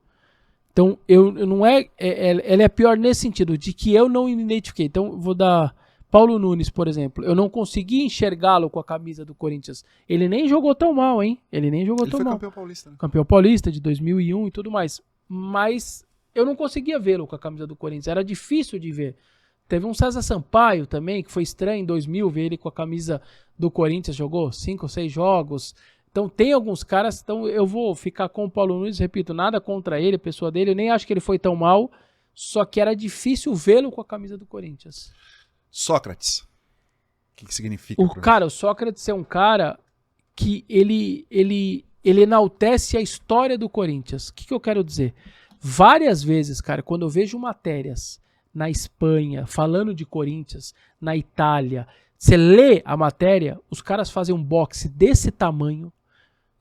Então, ela é pior nesse sentido, de que eu não me identifiquei. Então, vou dar Paulo Nunes, por exemplo. Eu não consegui enxergá-lo com a camisa do Corinthians. Ele nem jogou tão mal, hein? Ele foi campeão paulista, né? Campeão paulista de 2001 e tudo mais. Mas eu não conseguia vê-lo com a camisa do Corinthians. Era difícil de ver. Teve um César Sampaio também, que foi estranho em 2000 ver ele com a camisa do Corinthians. Jogou 5 ou 6 jogos. Então tem alguns caras, então eu vou ficar com o Paulo Nunes, repito, nada contra ele, a pessoa dele, eu nem acho que ele foi tão mal, só que era difícil vê-lo com a camisa do Corinthians. Sócrates. O que significa? O Sócrates é um cara que ele enaltece a história do Corinthians. O que eu quero dizer? Várias vezes, cara, quando eu vejo matérias na Espanha falando de Corinthians, na Itália, você lê a matéria, os caras fazem um boxe desse tamanho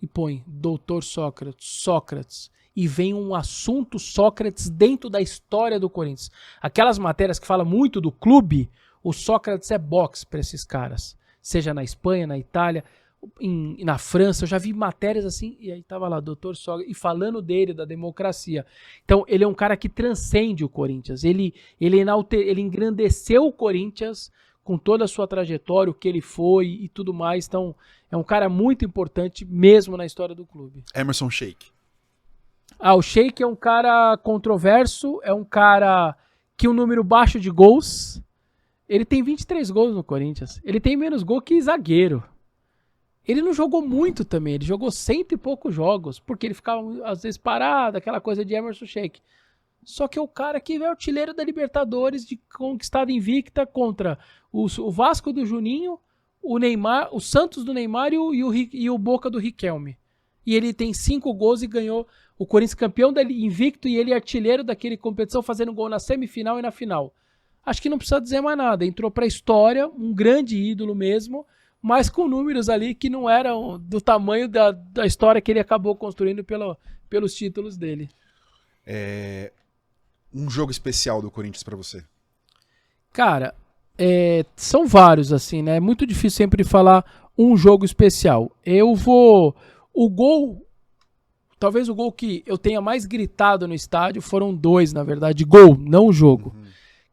e põe Doutor Sócrates, e vem um assunto Sócrates dentro da história do Corinthians. Aquelas matérias que falam muito do clube, o Sócrates é boxe para esses caras. Seja na Espanha, na Itália, na França, eu já vi matérias assim, e aí tava lá, Doutor Sócrates, e falando dele, da democracia. Então, ele é um cara que transcende o Corinthians. Ele engrandeceu o Corinthians com toda a sua trajetória, o que ele foi e tudo mais. Então, é um cara muito importante mesmo na história do clube. Emerson Sheik. O Sheik é um cara controverso, é um cara que um número baixo de gols. Ele tem 23 gols no Corinthians. Ele tem menos gol que zagueiro. Ele não jogou muito também, ele jogou 100 e poucos jogos, porque ele ficava às vezes parado, aquela coisa de Emerson Sheik. Só que é o cara que é artilheiro da Libertadores, de conquistada invicta contra o Vasco do Juninho, o Neymar, o Santos do Neymar e o Boca do Riquelme. E ele tem 5 gols e ganhou o Corinthians campeão invicto e ele é artilheiro daquele competição, fazendo gol na semifinal e na final. Acho que não precisa dizer mais nada, entrou pra história, um grande ídolo mesmo, mas com números ali que não eram do tamanho da história que ele acabou construindo pelos títulos dele. Um jogo especial do Corinthians pra você? Cara, são vários, assim, né? É muito difícil sempre falar um jogo especial. Talvez o gol que eu tenha mais gritado no estádio, foram 2, na verdade, gol, não o jogo.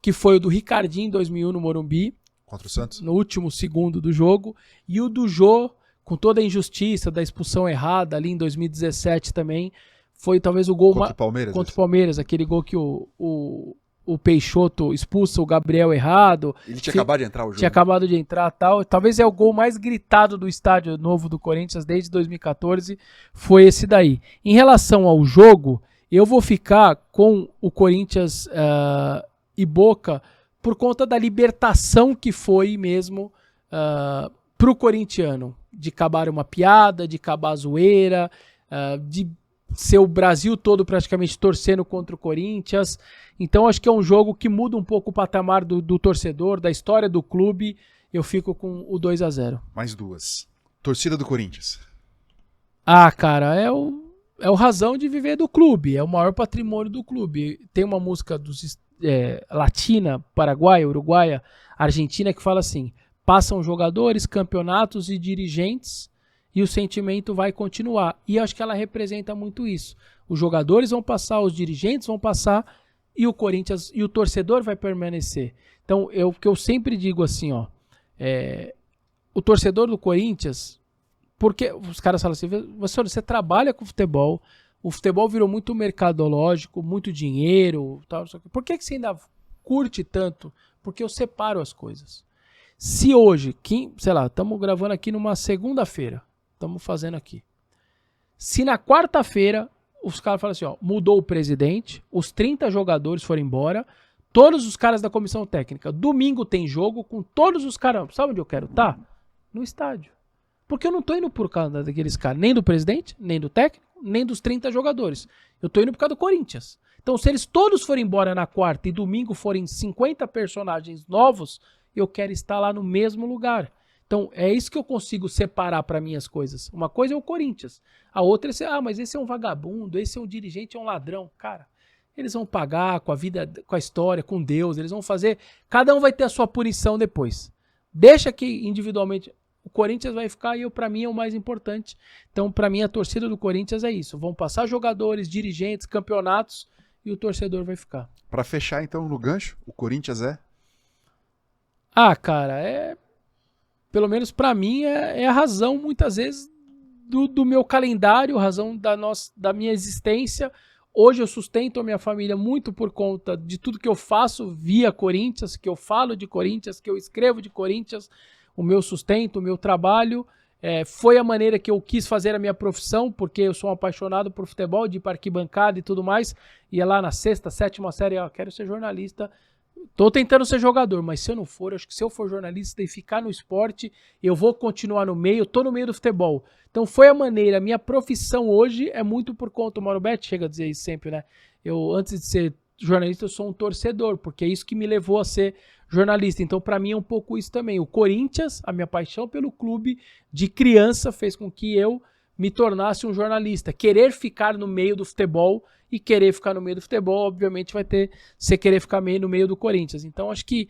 Que foi o do Ricardinho em 2001 no Morumbi. Contra o Santos? No último segundo do jogo. E o do Jô, com toda a injustiça da expulsão errada ali em 2017 também. Foi talvez o gol contra o Palmeiras. Contra o Palmeiras, aquele gol que o Peixoto expulsa o Gabriel errado. Ele tinha acabado de entrar o jogo. Tinha acabado de entrar e tal. Talvez é o gol mais gritado do estádio novo do Corinthians desde 2014. Foi esse daí. Em relação ao jogo, eu vou ficar com o Corinthians e Boca por conta da libertação que foi mesmo pro corintiano, de acabar uma piada, de acabar a zoeira, de ser o Brasil todo praticamente torcendo contra o Corinthians. Então acho que é um jogo que muda um pouco o patamar do torcedor, da história do clube. Eu fico com o 2-0. Mais duas. Torcida do Corinthians. Ah, cara, é o razão de viver do clube, é o maior patrimônio do clube. Tem uma música latina, paraguaia, uruguaia, argentina, que fala assim: passam jogadores, campeonatos e dirigentes e o sentimento vai continuar. E eu acho que ela representa muito isso. Os jogadores vão passar, os dirigentes vão passar e o Corinthians e o torcedor vai permanecer. Então, o que eu sempre digo assim, ó, o torcedor do Corinthians, porque os caras falam assim, você trabalha com futebol, o futebol virou muito mercadológico, muito dinheiro, tal, por que você ainda curte tanto? Porque eu separo as coisas. Se hoje, sei lá, estamos gravando aqui numa segunda-feira, estamos fazendo aqui. Se na quarta-feira os caras falam assim, ó, mudou o presidente, os 30 jogadores foram embora, todos os caras da comissão técnica, domingo tem jogo com todos os caras, sabe onde eu quero estar? No estádio. Porque eu não tô indo por causa daqueles caras, nem do presidente, nem do técnico, nem dos 30 jogadores. Eu tô indo por causa do Corinthians. Então, se eles todos forem embora na quarta e domingo forem 50 personagens novos, eu quero estar lá no mesmo lugar. Então, é isso que eu consigo separar para mim as coisas. Uma coisa é o Corinthians. A outra é mas esse é um vagabundo, esse é um dirigente, é um ladrão. Cara, eles vão pagar com a vida, com a história, com Deus, eles vão fazer... Cada um vai ter a sua punição depois. Deixa que individualmente... O Corinthians vai ficar e para mim é o mais importante. Então, para mim, a torcida do Corinthians é isso. Vão passar jogadores, dirigentes, campeonatos e o torcedor vai ficar. Para fechar, então, no gancho, o Corinthians é? Ah, cara, pelo menos para mim, é a razão, muitas vezes, do meu calendário, a razão da minha existência. Hoje eu sustento a minha família muito por conta de tudo que eu faço via Corinthians, que eu falo de Corinthians, que eu escrevo de Corinthians. O meu sustento, o meu trabalho, foi a maneira que eu quis fazer a minha profissão, porque eu sou um apaixonado por futebol, de ir para arquibancada e tudo mais. Ia lá na 6ª, 7ª série, quero ser jornalista. Tô tentando ser jogador, mas se eu não for, acho que se eu for jornalista e ficar no esporte, eu vou continuar no meio, tô no meio do futebol. Então foi a maneira, minha profissão hoje é muito por conta, o Mauro Betti chega a dizer isso sempre, né? Eu, antes de ser jornalista, eu sou um torcedor, porque é isso que me levou a ser jornalista. Então, para mim, é um pouco isso também. O Corinthians, a minha paixão pelo clube de criança, fez com que eu me tornasse um jornalista. Querer ficar no meio do futebol e querer ficar no meio do futebol, obviamente, vai ter você querer ficar no meio do Corinthians. Então, acho que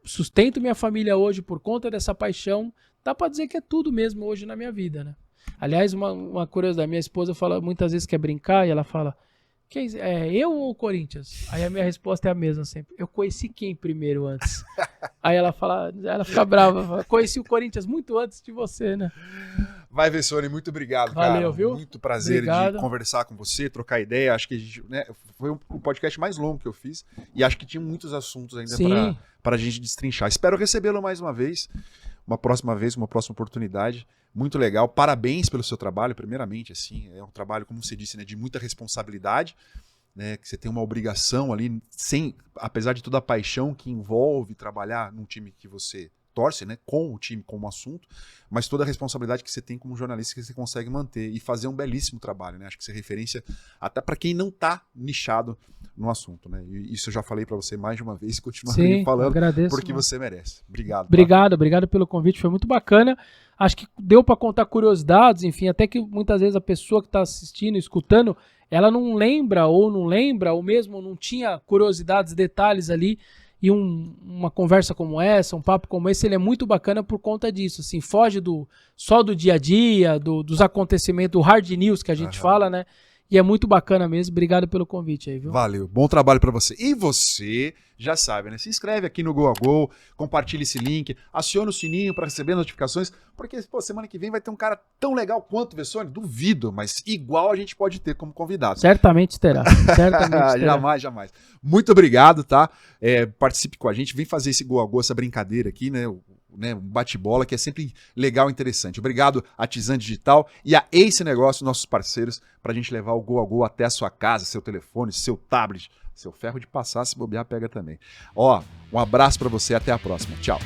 sustento minha família hoje por conta dessa paixão. Dá para dizer que é tudo mesmo hoje na minha vida, né? Aliás, uma curiosidade, minha esposa fala, muitas vezes quer brincar e ela fala: eu ou o Corinthians? Aí a minha resposta é a mesma sempre. Eu conheci quem primeiro antes? Aí ela fica brava. Fala, conheci o Corinthians muito antes de você, né? Vai, Vessone, muito obrigado, Valeu, cara. Viu? Muito prazer Obrigado. De conversar com você, trocar ideia. Acho que a gente, foi o podcast mais longo que eu fiz e acho que tinha muitos assuntos ainda para a gente destrinchar. Espero recebê-lo mais uma vez, uma próxima oportunidade. Muito legal. Parabéns pelo seu trabalho, primeiramente, assim. É um trabalho, como você disse, né, de muita responsabilidade, né, que você tem uma obrigação ali, apesar de toda a paixão que envolve trabalhar num time que você torce, né, com o time como assunto, mas toda a responsabilidade que você tem como jornalista que você consegue manter e fazer um belíssimo trabalho, né? Acho que você é referência até para quem não está nichado no assunto, né? E isso eu já falei para você mais de uma vez, continuarei falando, agradeço, porque você merece. Obrigado. Obrigado pelo convite, foi muito bacana. Acho que deu para contar curiosidades, enfim, até que muitas vezes a pessoa que está assistindo, escutando, ela não lembra, ou mesmo não tinha curiosidades, detalhes ali. E uma conversa como essa, um papo como esse, ele é muito bacana por conta disso, assim, foge só do dia a dia, dos acontecimentos, do hard news que a gente fala, né? E é muito bacana mesmo. Obrigado pelo convite aí, viu? Valeu. Bom trabalho pra você. E você já sabe, né? Se inscreve aqui no Go a Go, compartilha esse link, aciona o sininho pra receber notificações, porque, semana que vem vai ter um cara tão legal quanto o Vessone, duvido, mas igual a gente pode ter como convidado. Certamente terá. Jamais. Muito obrigado, tá? Participe com a gente, vem fazer esse Go a Go, essa brincadeira aqui, né? Um bate-bola que é sempre legal e interessante. Obrigado a Tizan Digital e a Ace Negócio, nossos parceiros, para a gente levar o Go a Go até a sua casa, seu telefone, seu tablet, Seu ferro de passar, se bobear, pega também. Ó, um abraço pra você, até a próxima. Tchau.